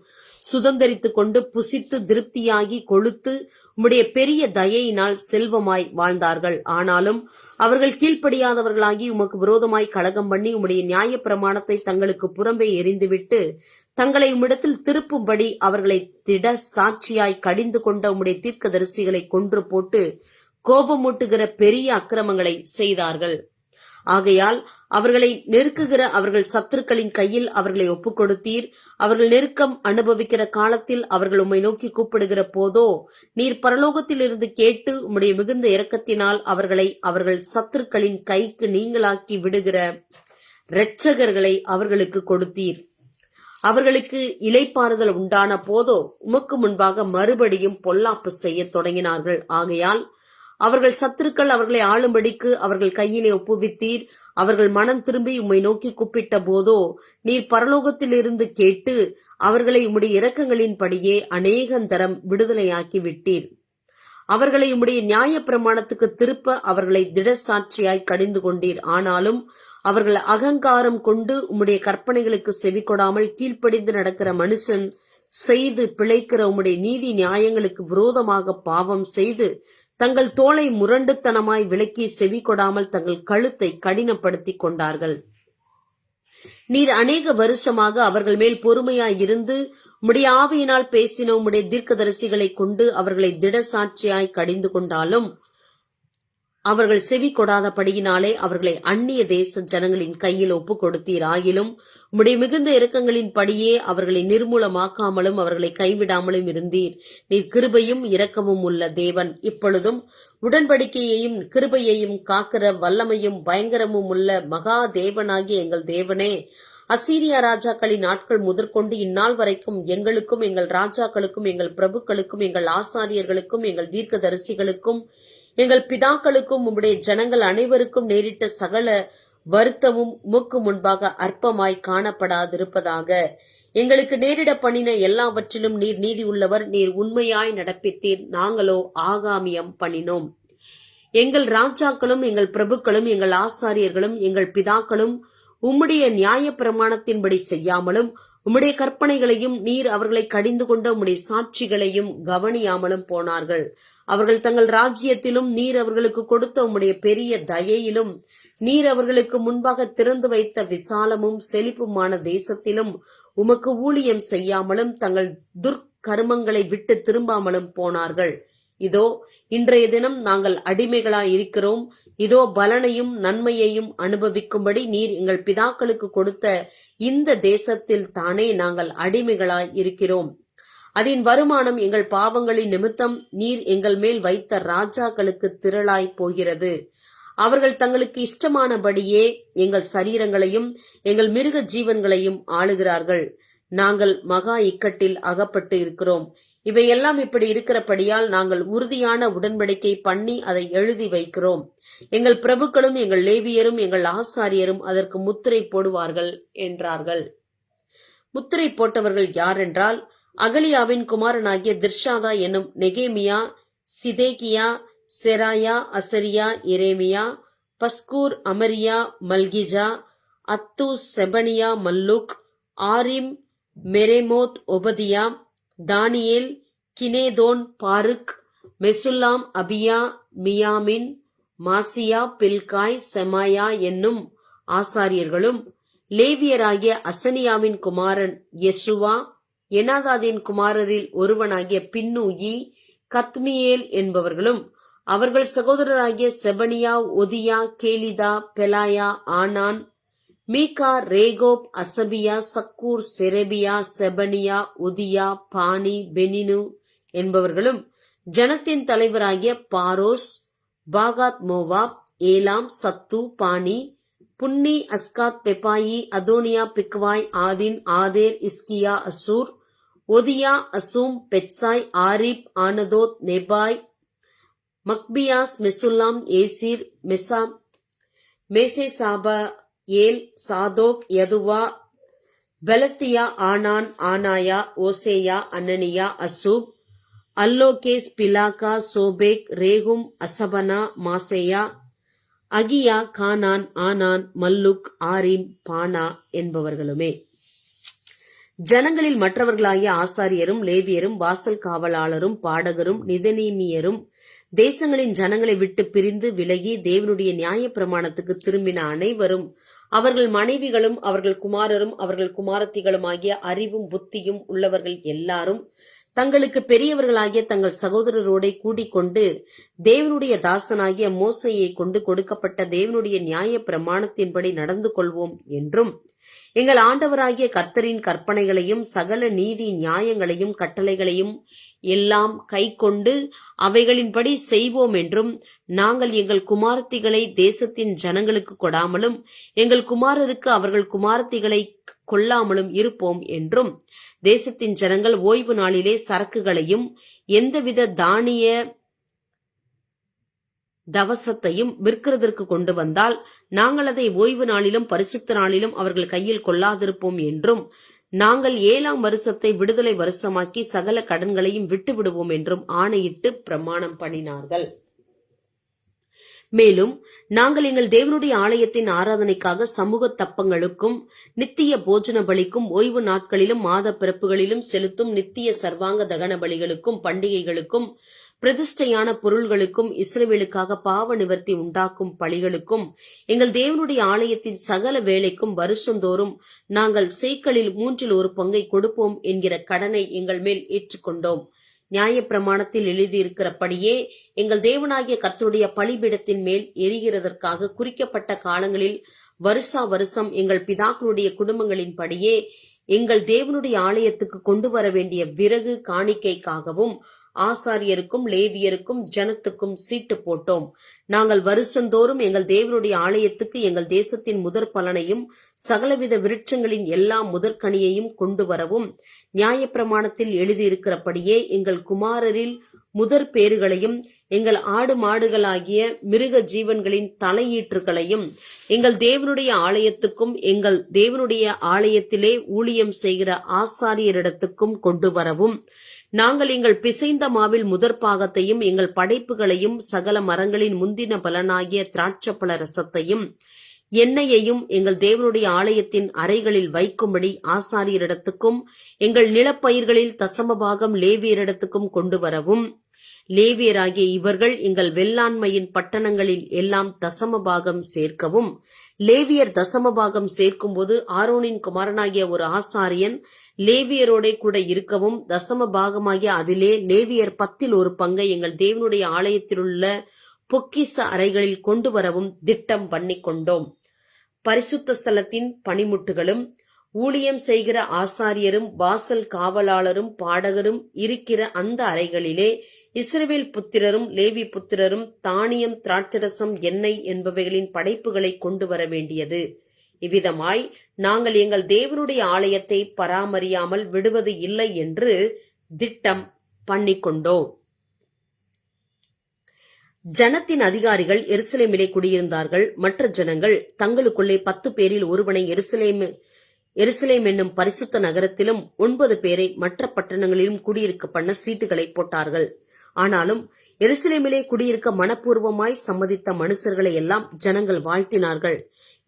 சுதந்தரித்துக் கொண்டு புசித்து திருப்தியாகி கொழுத்து உம்முடைய பெரிய தயையினால் செல்வமாய் வாழ்ந்தார்கள். ஆனாலும் அவர்கள் கீழ்ப்படியாதவர்களாகி உமக்கு விரோதமாய் கலகம் பண்ணி உம்முடைய நியாய பிரமாணத்தை தங்களுக்கு புறம்பே எறிந்துவிட்டு தங்களை உம்மிடத்தில் திருப்பும்படி அவர்களை திட சாட்சியாய் கடிந்து கொண்ட உம்முடைய தீர்க்கதரிசிகளை கொன்று போட்டு கோபமூட்டுகிற பெரிய அக்கிரமங்களை செய்தார்கள். ஆகையால் அவர்களை நெருக்குகிற அவர்கள் சத்துருக்களின் கையில் அவர்களை ஒப்புக் கொடுத்தீர். அவர்கள் நெருக்கம் அனுபவிக்கிற காலத்தில் அவர்கள் உம்மை நோக்கி கூப்பிடுகிற போதோ நீர் பரலோகத்திலிருந்து கேட்டு உம்முடைய மிகுந்த இரக்கத்தினால் அவர்களை அவர்கள் சத்துருக்களின் கைக்கு நீங்களாக்கி விடுகிற இரட்சகர்களை அவர்களுக்கு கொடுத்தீர். அவர்களுக்கு இளைப்பாறுதல் உண்டான போதோ உமக்கு முன்பாக மறுபடியும் பொல்லாப்பு செய்ய தொடங்கினார்கள். ஆகையால் அவர்கள் சத்துருக்கள் அவர்களை ஆளும்படிக்கு அவர்கள் கையிலே ஒப்புவித்தீர். அவர்கள் மனம் திரும்பி உம்மை நோக்கி கூப்பிட்ட போதோ நீர் பரலோகத்திலிருந்து கேட்டு அவர்களை உம்முடைய இரக்கங்களின்படியே அநேகந்தரம் விடுதலையாக்கி விட்டீர். அவர்களை உம்முடைய நியாய பிரமாணத்துக்கு திருப்ப அவர்களை திடசாட்சியாய் கடிந்து கொண்டீர். ஆனாலும் அவர்கள் அகங்காரம் கொண்டு உம்முடைய கற்பனைகளுக்கு செவி கொடாமல் கீழ்ப்படிந்து நடக்கிற மனுஷன் செய்து பிழைக்கிற உம்முடைய நீதி நியாயங்களுக்கு விரோதமாக பாவம் செய்து தங்கள் தோளை முரண்டுத்தனமாய் விலக்கி செவி கொடாமல் தங்கள் கழுத்தை கடினப்படுத்திக் கொண்டார்கள். நீர் அநேக வருஷமாக அவர்கள் மேல் பொறுமையாய் இருந்து உம்முடைய ஆவியினால் பேசின உம்முடைய தீர்க்கதரிசிகளை கொண்டு அவர்களை திடசாட்சியாய் கடிந்து கொண்டாலும் அவர்கள் செவி கொடாதபடியினாலே அவர்களை அந்நிய தேச ஜனங்களின் கையில் ஒப்புக் கொடுத்தீர். ஆகிலும் உம்முடைய மிகுந்த இரக்கங்களின் படியே அவர்களை நிர்மூலமாக்காமலும் அவர்களை கைவிடாமலும் இருந்தீர். நீர் கிருபையும் இரக்கமும் உள்ள தேவன். இப்பொழுதும் உடன்படிக்கையையும் கிருபையையும் காக்கிற வல்லமையும் பயங்கரமும் உள்ள மகா தேவனாகிய எங்கள் தேவனே, அசீரியா ராஜாக்களின் நாட்கள் முதற்கொண்டு இந்நாள் வரைக்கும் எங்களுக்கும் எங்கள் ராஜாக்களுக்கும் எங்கள் பிரபுக்களுக்கும் எங்கள் ஆசாரியர்களுக்கும் எங்கள் தீர்க்கதரிசிகளுக்கும் எங்கள் பிதாக்களுக்கும் உம்முடைய ஜனங்கள் அனைவருக்கும் நேரிட்ட சகல வருத்தமும் உமக்கு முன்பாக அற்பமாய் காணப்படாதிருப்பதாக. எங்களுக்கு நேரிட பண்ணின எல்லாவற்றிலும் நீர் நீதி உள்ளவர். நீர் உண்மையாய் நடப்பித்தீர். நாங்களோ ஆகாமியம் பண்ணினோம். எங்கள் ராஜாக்களும் எங்கள் பிரபுக்களும் எங்கள் ஆசாரியர்களும் எங்கள் பிதாக்களும் உம்முடைய நியாய பிரமாணத்தின்படி செய்யாமலும் உம்முடைய கற்பனைகளையும் நீர் அவர்களை கடிந்து கொண்ட உம்முடைய சாட்சிகளையும் கவனியாமலும் போனார்கள். அவர்கள் தங்கள் ராஜ்யத்திலும் நீர் அவர்களுக்கு கொடுத்த உம்முடைய பெரிய தயையிலும் நீர் அவர்களுக்கு முன்பாக திறந்து வைத்த விசாலமும் செழிப்புமான தேசத்திலும் உமக்கு ஊழியம் செய்யாமலும் தங்கள் துர்க்கர்மங்களை விட்டு திரும்பாமலும் போனார்கள். இதோ இன்றைய தினம் நாங்கள் அடிமைகளாய் இருக்கிறோம். இதோ பலனையும் நன்மையையும் அனுபவிக்கும்படி நீர் எங்கள் பிதாக்களுக்கு கொடுத்த இந்த தேசத்தில் தானே நாங்கள் அடிமைகளாய் இருக்கிறோம். அதன் வருமானம் எங்கள் பாவங்களின் நிமித்தம் நீர் எங்கள் மேல் வைத்த ராஜாக்களுக்கு திரளாய் போகிறது. அவர்கள் தங்களுக்கு இஷ்டமானபடியே எங்கள் சரீரங்களையும் எங்கள் மிருக ஜீவன்களையும் ஆளுகிறார்கள். நாங்கள் மகா இக்கட்டில் அகப்பட்டு இருக்கிறோம். இவையெல்லாம் இப்படி இருக்கிறபடியால் நாங்கள் உறுதியான உடன்படிக்கை பண்ணி அதை எழுதி வைக்கிறோம். எங்கள் பிரபுக்களும் எங்கள் லேவியரும் எங்கள் ஆசாரியரும் அதற்கு முத்திரை போடுவார்கள் என்றார்கள். முத்திரை போட்டவர்கள் யார் என்றால், அகலியாவின் குமாரனாகிய திர்ஷாதா என்னும் நெகேமியா, சிதேகியா, செராயா, அசரியா, எரேமியா, பஸ்கூர், அமரியா, மல்கிஜா, அத்து, செபனியா, மல்லூக், ஆரிம், மெரேமோத், ஒபதியா, தானியேல், கினேதோன், பாருக், மெசுல்லாம், அபியா, மியாமின், மாசியா, பில்காய், செமாயா என்னும் ஆசாரியர்களும் லேவியராகிய அசனியாவின் குமாரன் யெசுவா, எனாதாதின் குமாரரில் ஒருவனாகிய பின்னூயி, கத்மியேல் என்பவர்களும் அவர்கள் சகோதரராகிய செபனியா, ஒதியா, கேலிதா, பெலாயா, ஆனான், மீகா, ரேகோப், அசபியா, சக்கூர், செரெபியா, செபனியா, உதியா, பானி, பெனினு என்பவர்களும் ஜனத்தின் தலைவராகிய பாரோஸ், பாகாத் Moab, Elam, Zattu, Bani, Bunni, Azgad, Bebai, Adonijah, Bigvai, Adin, Ater, Hezekiah, Azzur, Hodijah, Hashum, Bezai, Hariph, Anathoth, Nebai, Magpiash, Meshullam, Hezir, Meshezabeel, Zadok, யதுவா, பெலத்தியா, ஆனான், ஆனாயா, ஓசேயா, அனனியா, அசூப், அல்லோகேஸ், பிலாகா, சோபேக், ரேகும், அசபனா, மாசேயா, அகியா, கானான், ஆனான், மல்லுக், ஆரிம், பானா என்பவர்களுமே. ஜனங்களில் மற்றவர்களாகிய ஆசாரியரும் லேவியரும் வாசல் காவலாளரும் பாடகரும் நிதனீமியரும் தேசங்களின் ஜனங்களை விட்டு பிரிந்து விலகி தேவனுடைய நியாய பிரமாணத்துக்கு திரும்பின அனைவரும் அவர்கள் மனைவிகளும் அவர்கள் குமாரரும் அவர்கள் குமாரத்திகளும் ஆகிய அறிவும் புத்தியும் உள்ளவர்கள் எல்லாரும் தங்களுக்கு பெரியவர்களாகிய தங்கள் சகோதரரோட கூடிக்கொண்டு தேவனுடைய தாசனாகிய மோசையை கொண்டு கொடுக்கப்பட்ட தேவனுடைய நியாய பிரமாணத்தின்படி நடந்து கொள்வோம் என்றும் எங்கள் ஆண்டவராகிய கர்த்தரின் கற்பனைகளையும் சகல நீதி நியாயங்களையும் கட்டளைகளையும் எல்லாம் கை கொண்டு அவைகளின்படி செய்வோம் என்றும் நாங்கள் எங்கள் குமாரத்திகளை தேசத்தின் ஜனங்களுக்கு கொடாமலும் எங்கள் குமாரருக்கு அவர்கள் குமாரத்திகளை கொள்ளாமலும் இருப்போம் என்றும் தேசத்தின் ஜனங்கள் ஓய்வு நாளிலே சரக்குகளையும் எந்தவித தானிய தவசத்தையும் விற்கிறதற்கு கொண்டு வந்தால் நாங்கள் அதை ஓய்வு நாளிலும் பரிசுத்த நாளிலும் அவர்கள் கையில் கொள்ளாதிருப்போம் என்றும் நாங்கள் 7ஆம் வருஷத்தை விடுதலை வருஷமாக்கி சகல கடன்களையும் விட்டு விடுவோம் என்றும் ஆணையிட்டு பிரமாணம் பண்ணினார்கள். மேலும் நாங்கள் எங்கள் தேவனுடைய ஆலயத்தின் ஆராதனைக்காக சமூக தப்பங்களுக்கும் நித்திய போஜன பலிக்கும் ஓய்வு நாட்களிலும் மாத பிறப்புகளிலும் செலுத்தும் நித்திய சர்வாங்க தகன பலிகளுக்கும் பண்டிகைகளுக்கும் பிரதிஷ்டையான பொருள்களுக்கும் இஸ்ரவேலுக்காக பாவ நிவர்த்தி உண்டாக்கும் பலிகளுக்கும் எங்கள் தேவனுடைய ஆலயத்தின் சகல வேலைக்கும் வருஷந்தோறும் நாங்கள் சேக்கலில் 1/3 கொடுப்போம் என்கிற கடனை எங்கள் மேல் ஏற்றுக்கொண்டோம். நியாயப்பிரமாணத்தில் எழுதியிருக்கிறபடியே எங்கள் தேவனாகிய கர்த்தருடைய பலிபீடத்தின் மேல் எரிகிறதற்காக குறிக்கப்பட்ட காலங்களில் வருஷா வருஷம் எங்கள் பிதாக்களுடைய குடும்பங்களின்படியே எங்கள் தேவனுடைய ஆலயத்துக்கு கொண்டு வர வேண்டிய விறகு காணிக்கைக்காகவும் ஆசாரியருக்கும் லேவியருக்கும் ஜனத்துக்கும் சீட்டு போட்டோம். நாங்கள் வருஷந்தோறும் எங்கள் தேவனுடைய ஆலயத்துக்கு எங்கள் தேசத்தின் முதற் பலனையும் சகலவித விருட்சங்களின் எல்லா முதற்கனியையும் கொண்டு வரவும் நியாயப்பிரமாணத்தில் எழுதியிருக்கிறபடியே எங்கள் குமாரரில் முதற் பேறுகளையும் எங்கள் ஆடு மாடுகளாகிய மிருக ஜீவன்களின் தலையீற்றுகளையும் எங்கள் தேவனுடைய ஆலயத்துக்கும் எங்கள் தேவனுடைய ஆலயத்திலே ஊழியம் செய்கிற ஆசாரியரிடத்துக்கும் கொண்டு வரவும் நாங்கள் எங்கள் பிசைந்த மாவில் முதற் பாகத்தையும் எங்கள் படைப்புகளையும் சகல மரங்களின் முந்தின பலனாகிய திராட்சப்பழ ரசத்தையும் எண்ணெயையும் எங்கள் தேவனுடைய ஆலயத்தின் அறைகளில் வைக்கும்படி ஆசாரியரிடத்துக்கும் எங்கள் நிலப்பயிர்களில் தசமபாகம் லேவியரிடத்துக்கும் கொண்டு வரவும் லேவியராகிய இவர்கள் எங்கள் வெள்ளாண்மையின் பட்டணங்களில் எல்லாம் தசமபாகம் சேர்க்கவும் லேவியர் தசமபாகம் சேர்க்கும்போது ஆரோனின் குமாரனாகிய ஒரு ஆசாரியன் லேவியரோட கூட இருக்கவும் தசமபாகமாகிய அதிலே லேவியர் 1/10 எங்கள் தேவனுடைய ஆலயத்திலுள்ள பொக்கிச அறைகளில் கொண்டு வரவும் திட்டம் பண்ணி கொண்டோம். பரிசுத்த ஸ்தலத்தின் பணிமுட்டுகளும் ஊழியம் செய்கிற ஆசாரியரும் வாசல் காவலாளரும் பாடகரும் இருக்கிற அந்த அறைகளிலே இஸ்ரவேல் புத்திரரும் லேவி புத்திரரும் தானியம் திராட்சரசம் எண்ணெய் என்பவைகளின் படைப்புகளை கொண்டு வர வேண்டியது. இவ்விதமாய் நாங்கள் எங்கள் தேவனுடைய ஆலயத்தை பராமரியாமல் விடுவது இல்லை என்று திட்டம் பண்ணிக்கொண்டோம். ஜனத்தின் அதிகாரிகள் எருசலேமிலே குடியிருந்தார்கள். மற்ற ஜனங்கள் தங்களுக்குள்ளே 10 பேரில் ஒருவனை எருசலேம் என்னும் பரிசுத்த நகரத்திலும் 9 பேரை மற்ற பட்டணங்களிலும் குடியிருக்க பண்ண சீட்டுகளை போட்டார்கள். ஆனாலும் எருசலேமிலே குடியிருக்க மனப்பூர்வமாய் சம்மதித்த மனுஷர்களை எல்லாம் ஜனங்கள் வாழ்த்தினார்கள்.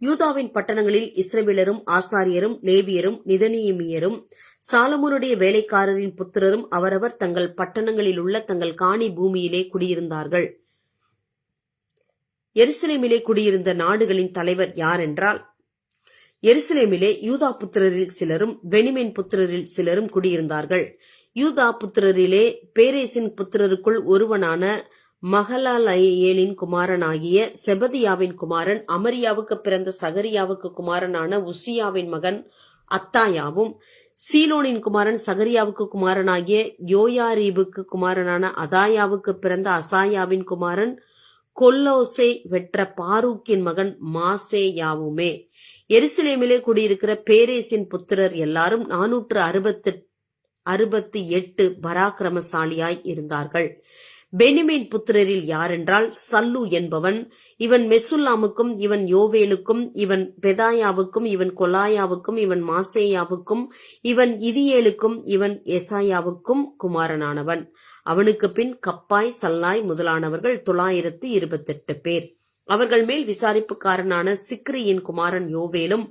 யூதாவின் பட்டணங்களில் இஸ்ரவேலரும் ஆசாரியரும் லேவியரும் நிதனீமியரும் சாலமோனுடைய வேலைக்காரரின் புத்திரரும் அவரவர் தங்கள் பட்டணங்களில் உள்ள தங்கள் காணி பூமியிலே குடியிருந்தார்கள். எருசலேமிலே குடியிருந்த நாடுகளின் தலைவர் யார் என்றால், எருசலேமிலே யூதா புத்திரரில் சிலரும் பெனிமின் புத்திரரில் சிலரும் குடியிருந்தார்கள். யூதா புத்திரரிலே பேரேசின் புத்திரருக்குள் ஒருவனான மகலாலயேலின் குமாரனாகிய செபதியாவின் குமாரன் அமரியாவுக்கு பிறந்த சகரியாவுக்கு குமாரனான உசியாவின் மகன் அத்தாயாவும், சீலோனின் குமாரன் சகரியாவுக்கு குமாரனாகிய யோயாரீபுக்கு குமாரனான அதாயாவுக்கு பிறந்த அசாயாவின் குமாரன் கொல்லோசை வெற்ற பாரூக்கின் மகன் மாசேயாவுமே. எருசலேமிலே குடியிருக்கிற பேரேசின் புத்திரர் எல்லாரும் 468 பராக்கிரமசாலியாய் இருந்தார்கள். பெனிமின் புத்திரரில் யாரென்றால், சல்லு என்பவன், இவன் மெசுல்லாமுக்கும், இவன் யோவேலுக்கும், இவன் பெதாயாவுக்கும், இவன் கொலாயாவுக்கும், இவன் மாசேயாவுக்கும், இவன் இதியேலுக்கும், இவன் எசாயாவுக்கும் குமாரனானவன். அவனுக்கு பின் கப்பாய், சல்லாய் முதலானவர்கள் 928 பேர். அவர்கள் மேல் விசாரிப்புக்காரனான சிக்ரியின் குமாரன் யோவேலும்,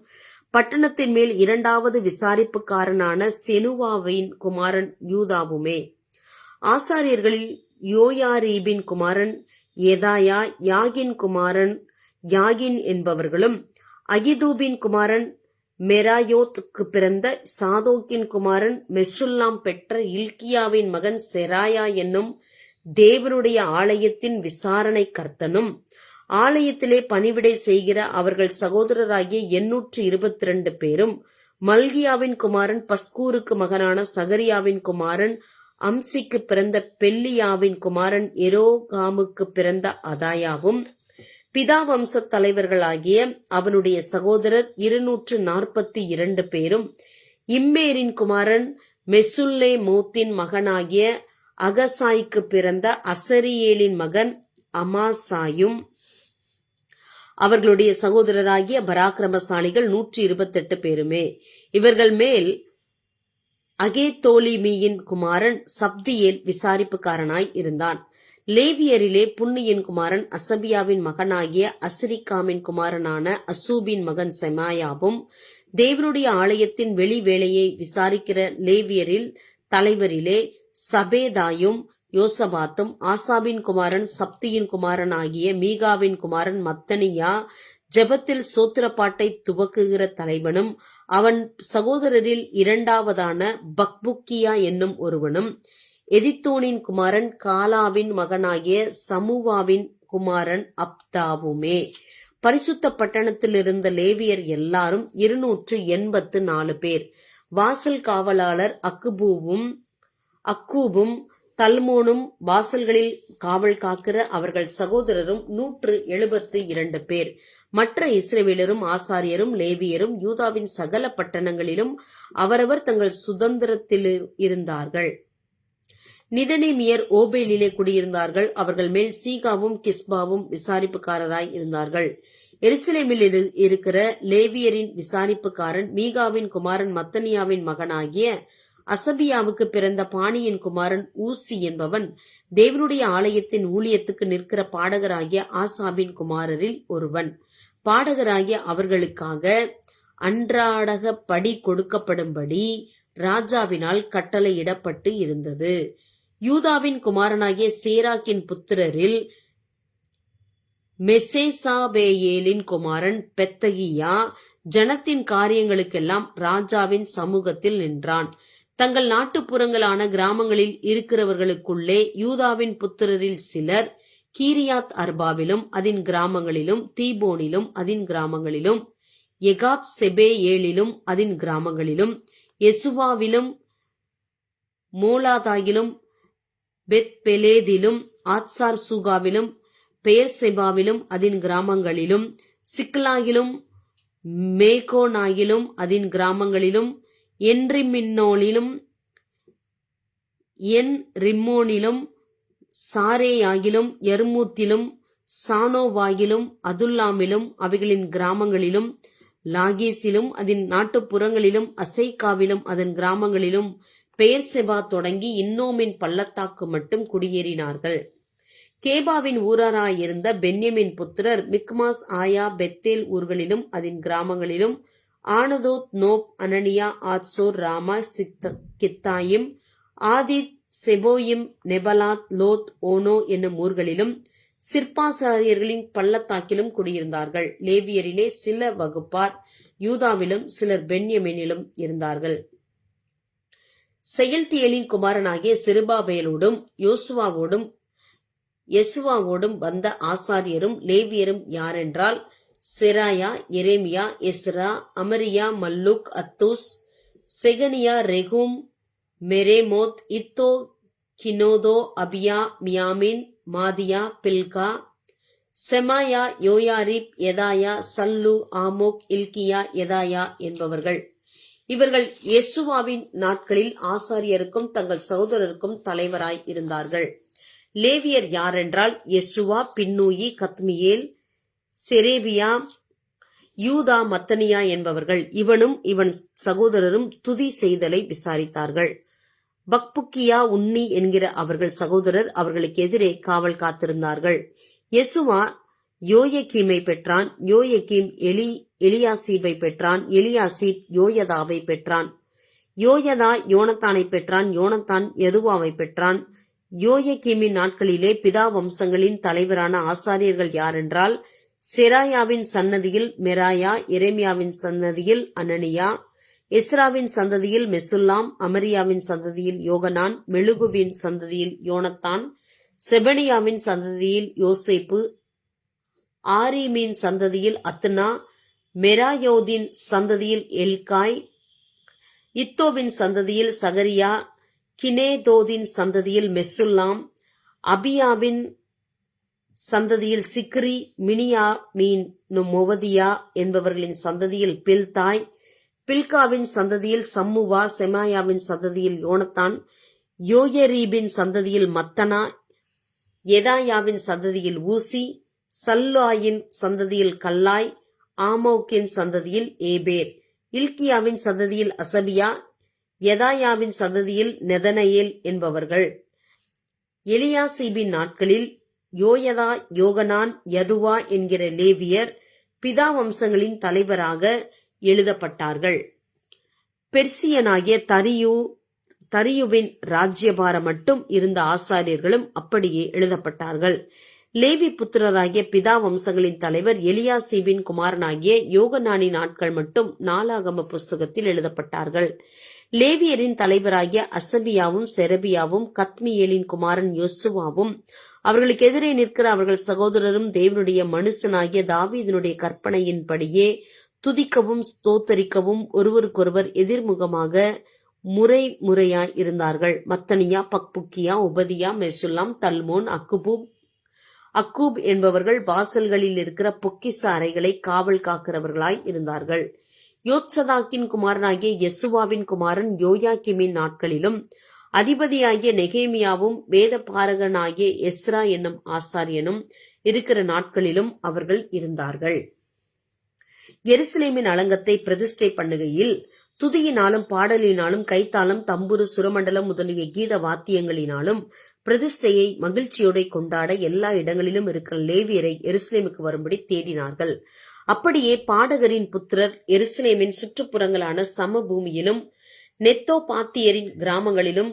பட்டணத்தின் மேல் 2வது விசாரிப்புக்காரனான செனுவாவின் குமாரன் யூதாவுமே. ஆசாரியர்களில் யோயாரீபின் குமாரன் எதாயா, யாகின் குமாரன் யாகின் என்பவர்களும், அகிதூபின் குமாரன் மெராயோத்துக்கு பிறந்த சாதோக்கின் குமாரன் மெசுல்லாம் பெற்ற இல்கியாவின் மகன் செராயா என்னும் தேவனுடைய ஆலயத்தின் விசாரணை கர்த்தனும், ஆலயத்திலே பணிவிடை செய்கிற அவர்கள் சகோதரராகிய 822 பேரும், மல்கியாவின் குமாரன் பஸ்கூருக்கு மகனான சகரியாவின் குமாரன் அம்சிக்கு பிறந்த பெல்லியாவின் குமாரன் எரோகாமுக்கு பிறந்த அதாயாவும், பிதா வம்ச தலைவர்களாகிய அவனுடைய சகோதரர் 242 பேரும், இம்மேரின் குமாரன் மெசுல்லே மோத்தின் மகனாகிய அகசாய்க்கு பிறந்த அசரியேலின் மகன் அமாசாயும், அவர்களுடைய சகோதரராகிய பராக்கிரமசாலிகள் 128 பேருமே. இவர்கள் மேல் அகேத்தோலிமியின் குமாரன் சப்தியேல் விசாரிப்புக்காரனாய் இருந்தான். லேவியரிலே புன்னியின் குமாரன் அசபியாவின் மகனாகிய அசிரிக்காமின் குமாரனான அசூபின் மகன் செமாயாவும், தேவனுடைய ஆலயத்தின் வெளி வேலையை விசாரிக்கிற லேவியரில் தலைவரிலே சபேதாயும் யோசபாத்தும், ஆசாபின் குமாரன் சப்தியின் குமாரனாகிய மீகாவின் குமாரன் மத்தனியா ஜெபத்தில் சோத்திரப்பாட்டை துவக்குகிற தலைவனும், அவன் சகோதரரில் 2வதான பக்புக்கியா என்னும் ஒருவனும், எதித்தோனின் குமாரன் காலாவின் மகனாகிய சமுவாவின் குமாரன் அப்தாவுமே. பரிசுத்த பட்டணத்தில் இருந்த லேவியர் எல்லாரும் 284 பேர். வாசல் காவலாளர் அக்கூபும் தல்மோனும், வாசல்களில் காவல் காக்கிற அவர்கள் சகோதரரும் 172 பேர். மற்ற இஸ்ரவேலரும் ஆசாரியரும் லேவியரும் யூதாவின் சகல பட்டணங்களிலும் அவரவர் தங்கள் சுதந்திரத்தில் இருந்தார்கள். நிதனேமியர் ஓபேலிலே குடியிருந்தார்கள். அவர்கள் மேல் சீகாவும் கிஸ்பாவும் விசாரிப்புக்காரராய் இருந்தார்கள். எருசலேமில் இருக்கிற லேவியரின் விசாரிப்புக்காரன் மீகாவின் குமாரன் மத்தனியாவின் மகனாகிய அசபியாவுக்கு பிறந்த பாணியின் குமாரன் ஊசி என்பவன் தேவனுடைய ஆலயத்தின் ஊழியத்துக்கு நிற்கிற பாடகராகிய ஆசாபின் குமாரரில் ஒருவன். பாடகராகிய அவர்களுக்காக அன்றாடக படி கொடுக்கப்படும்படி ராஜாவினால் கட்டளையிடப்பட்டு இருந்தது. யூதாவின் குமாரனாகிய சேராக்கின் புத்திரரில் மெசேசாபேயேலின் குமாரன் பெத்தகியா ஜனத்தின் காரியங்களுக்கெல்லாம் ராஜாவின் சமூகத்தில் நின்றான். தங்கள் நாட்டுப்புறங்களான கிராமங்களில் இருக்கிறவர்களுக்குள்ளே யூதாவின் புத்திரரில் சிலர் கீரியாத் அர்பாவிலும் அதின் கிராமங்களிலும், தீபோனிலும் அதின் கிராமங்களிலும், எகாப் செபேயேலிலும் அதின் கிராமங்களிலும், எசுவாவிலும், மோலாதாயிலும், பெத்பெலேதிலும், ஆத்சார் சூகாவிலும், பெயர்செபாவிலும் அதின் கிராமங்களிலும், சிக்லாகிலும், மேகோனாயிலும் அதின் கிராமங்களிலும், என்ரிமின்னோலிலும், என் ரிம்மோனிலும், சாரேயாகிலும், யர்மூத்திலும், சானோவாயிலும், அதுல்லாமிலும் அவைகளின் கிராமங்களிலும், லாகீசிலும் அதன் நாட்டுப்புறங்களிலும், அசைக்காவிலும் அதன் கிராமங்களிலும், பெயர்செபா தொடங்கி இன்னோமின் பள்ளத்தாக்கு மட்டும் குடியேறினார்கள். கேபாவின் ஊராராயிருந்த பென்யமின் புத்திரர் மிக்மாஸ், ஆயா, பெத்தேல் ஊர்களிலும் அதன் கிராமங்களிலும், ஆனதோத், நோப், அனனியா, ஆத்சோர், ராமா, கித்தாயிம், ஆதித், செபோயிம், நெபலாத், லோத், ஓனோ என்னும் ஊர்களிலும் சிற்பாசாரியர்களின் பள்ளத்தாக்கிலும் குடியிருந்தார்கள். லேவியரிலே சில வகுப்பார் யூதாவிலும் சிலர் பென்யமீனிலும் இருந்தார்கள். செயல்தியேலின் குமாரனாகிய செருபாபேலோடும் யோசுவாவோடும் யெசுவாவோடும் வந்த ஆசாரியரும் லேவியரும் யாரென்றால், செராயா, எரேமியா, எஸ்ரா, அமரியா, மல்லூக், அத்தூஸ், செகனியா, ரெகூம், மெரேமோத், இத்தோ, கினோதோ, அபியா, மியாமின், மாதியா, பில்கா, செமாயா, யோயாரிப், எதாயா, சல்லு, ஆமோக், இல்கியா, எதாயா என்பவர்கள். இவர்கள் யெசுவாவின் நாட்களில் ஆசாரியருக்கும் தங்கள் சகோதரருக்கும் தலைவராய் இருந்தார்கள். லேவியர் யாரென்றால், யெசுவா, பின்னூயி, கத்மியேல், செரேபியா, யூதா, மத்தனியா என்பவர்கள். இவனும் இவன் சகோதரரும் துதி செய்தலை விசாரித்தார்கள். பக்புக்கியா, உன்னி என்கிற அவர்கள் சகோதரர் அவர்களுக்கு எதிரே காவல் காத்திருந்தார்கள். யெசுவா யோயக்கீமை பெற்றான். யோயக்கீம் எலியாசீபை பெற்றான். எலியாசீப் யோயதாவை பெற்றான். யோயதா யோனத்தானை பெற்றான். யோனத்தான் யதுவாவை பெற்றான். யோயக்கீமின் நாட்களிலே பிதா வம்சங்களின் தலைவரான ஆசாரியர்கள் யாரென்றால், செராயாவின் சன்னதியில் மெராயா, எரேமியாவின் சன்னதியில் அனனியா, எஸ்ராவின் சந்ததியில் மெசுல்லாம், அமரியாவின் சந்ததியில் யோகனான், மெழுகுவின் சந்ததியில் யோனத்தான், செபனியாவின் சந்ததியில் யோசேப்பு, ஆரீமின் சந்ததியில் அத்னா, மெராயோதின் சந்ததியில் எல்காய், இத்தோவின் சந்ததியில் சகரியா, கினேதோதின் சந்ததியில் மெசுல்லாம், அபியாவின் சந்ததியில் சிக்ரி, மினியாமீன் மொவதியா என்பவர்களின் சந்ததியில் பில்தாய், பில்காவின் சந்ததியில் சம்முவா, செமாயாவின் சந்ததியில் யோனத்தான், யோயரீபின் சந்ததியில் மத்தனா, எதாயாவின் சந்ததியில் ஊசி, சல்லாயின் சந்ததியில் கல்லாய், ஆமோக்கின் சந்ததியில் ஏபேர், இல்கியாவின் சந்ததியில் அசபியா, எதாயாவின் சந்ததியில் நெதனயேல் என்பவர்கள். எலியாசீபின் நாட்களில் யோயதா, யோகனான், யதுவா என்கிற லேவியர் பிதா வம்சங்களின் தலைவராக எழுதப்பட்டார்கள். பெர்சியனாகிய தரியுவின் ராஜ்யபாரம் மட்டும் இருந்த ஆசாரியர்களும் அப்படியே எழுதப்பட்டார்கள். லேவி புத்திரராகிய பிதா வம்சங்களின் தலைவர் எலியாசீபின் குமாரனாகிய யோகனானின் நாட்கள் மட்டும் நாளாகம புஸ்தகத்தில் எழுதப்பட்டார்கள். லேவியரின் தலைவராகிய அசபியாவும் செரபியாவும் கத்மியேலின் குமாரன் யோசுவாவும் அவர்களுக்கு எதிரே நிற்கிற அவர்கள் சகோதரரும் தேவனுடைய மனுஷனாகிய தாவீதினுடைய கற்பனையின்படியே துதிக்கவும் ஸ்தோத்தரிக்கவும் ஒருவருக்கொருவர் எதிர்முகமாக முறையாய் இருந்தார்கள். மத்தனியா, பக்புக்கியா, உபதியா, மெசுல்லாம், தல்மோன், அக்கூப் என்பவர்கள் வாசல்களில் இருக்கிற பொக்கிச அறைகளை காவல் காக்கிறவர்களாய் இருந்தார்கள். யோத்சதாக்கின் குமாரனாகிய யெசுவாவின் குமாரன் யோயாக்கிமின் நாட்களிலும் அதிபதியாகிய நெகேமியாவும் வேத பாரகனாகிய எஸ்ரா என்னும் ஆசாரியனும் இருக்கிற நாட்களிலும் அவர்கள் இருந்தார்கள். எருசலேமின் அலங்கத்தை பிரதிஷ்டை பண்ணுகையில் துதியினாலும் பாடலினாலும் கைத்தாளம், தம்புரு, சுரமண்டலம் முதலிய கீத வாத்தியங்களினாலும் பிரதிஷ்டையை மகிழ்ச்சியோட கொண்டாட எல்லா இடங்களிலும் இருக்கிற லேவியரை எருசலேமுக்கு வரும்படி தேடினார்கள். அப்படியே பாடகரின் புத்திரர் எருசலேமின் சுற்றுப்புறங்களான சமபூமியிலும் நெத்தோ பாத்தியரின் கிராமங்களிலும்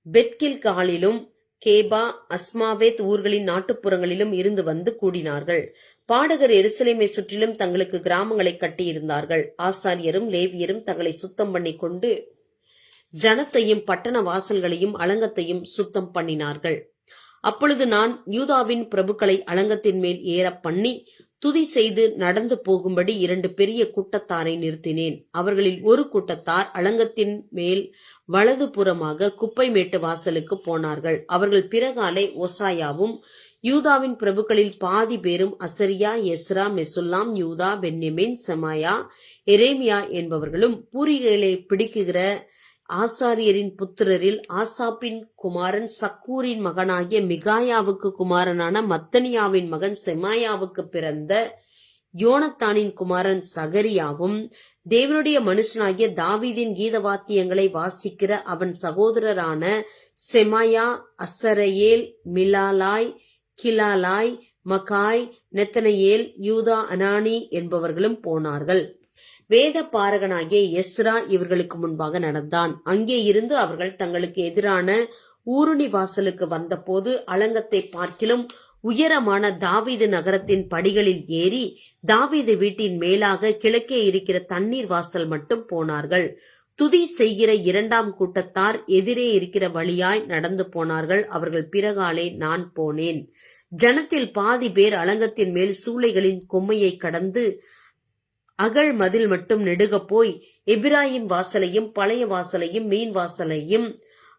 பெத்கில்காலிலும் கேபா, அஸ்மாவேத் ஊர்களின் நாட்டுப்புறங்களிலும் இருந்து வந்து கூடினார்கள். பாடகர் எருசலேமை சுற்றிலும் தங்களுக்கு கிராமங்களை கட்டியிருந்தார்கள். ஆசாரியரும் லேவியரும் தங்களை சுத்தம் பண்ணி கொண்டு ஜனத்தையும் பட்டண வாசல்களையும் அலங்கத்தையும் சுத்தம் பண்ணினார்கள். அப்பொழுது நான் யூதாவின் பிரபுக்களை அலங்கத்தின் மேல் ஏற பண்ணி துதி செய்து நடந்து போகும்படி 2 பெரிய கூட்டத்தாரை நிறுத்தினேன். அவர்களில் ஒரு கூட்டத்தார் அலங்கத்தின் மேல் வலது புறமாக குப்பை மேட்டு வாசலுக்கு போனார்கள். அவர்கள் பிறகாலை ஓசாயாவும் யூதாவின் பிரபுக்களில் பாதி பேரும் அசரியா, எஸ்ரா, மெசுல்லாம், யூதா, பென்யமின், செமாயா, எரேமியா என்பவர்களும் பூரிகளை பிடிக்குகிற ஆசாரியரின் புத்திரரில் ஆசாப்பின் குமாரன் சக்கூரின் மகனாகிய மிகாயாவுக்கு குமாரனான மத்தனியாவின் மகன் செமாயாவுக்கு பிறந்த யோனத்தானின் குமாரன் சகரியாவும் தேவனுடைய மனுஷனாகிய தாவீதின் கீதவாத்தியங்களை வாசிக்கிற அவன் சகோதரரான செமாயா, அசரையேல், மிலாலாய், கிலாலாய், மகாய், நெத்தனையேல், யூதா, அனானி என்பவர்களும் போனார்கள். வேத பாரகனாகிய எஸ்ரா இவர்களுக்கு முன்பாக நடந்தான். அங்கே இருந்து அவர்கள் தங்களுக்கு எதிரான ஊருணி வாசலுக்கு வந்தபோது அலங்கத்தை பார்க்கிலும் உயரமான தாவீது நகரத்தின் படிகளில் ஏறி தாவீது வீட்டின் மேலாக கிழக்கே இருக்கிற தண்ணீர் வாசல் மட்டும் போனார்கள். துதி செய்கிற 2ஆம் கூட்டத்தார் எதிரே இருக்கிற வழியாய் நடந்து போனார்கள். அவர்கள் பிறகாலே நான் போனேன். ஜனத்தில் பாதி பேர் அலங்கத்தின் மேல் சூளைகளின் கொம்மையை கடந்து அகழ் மதில் மட்டும் நெடுகப் போய் எபிராயிம் வாசலையும் பழைய வாசலையும் மீன் வாசலையும்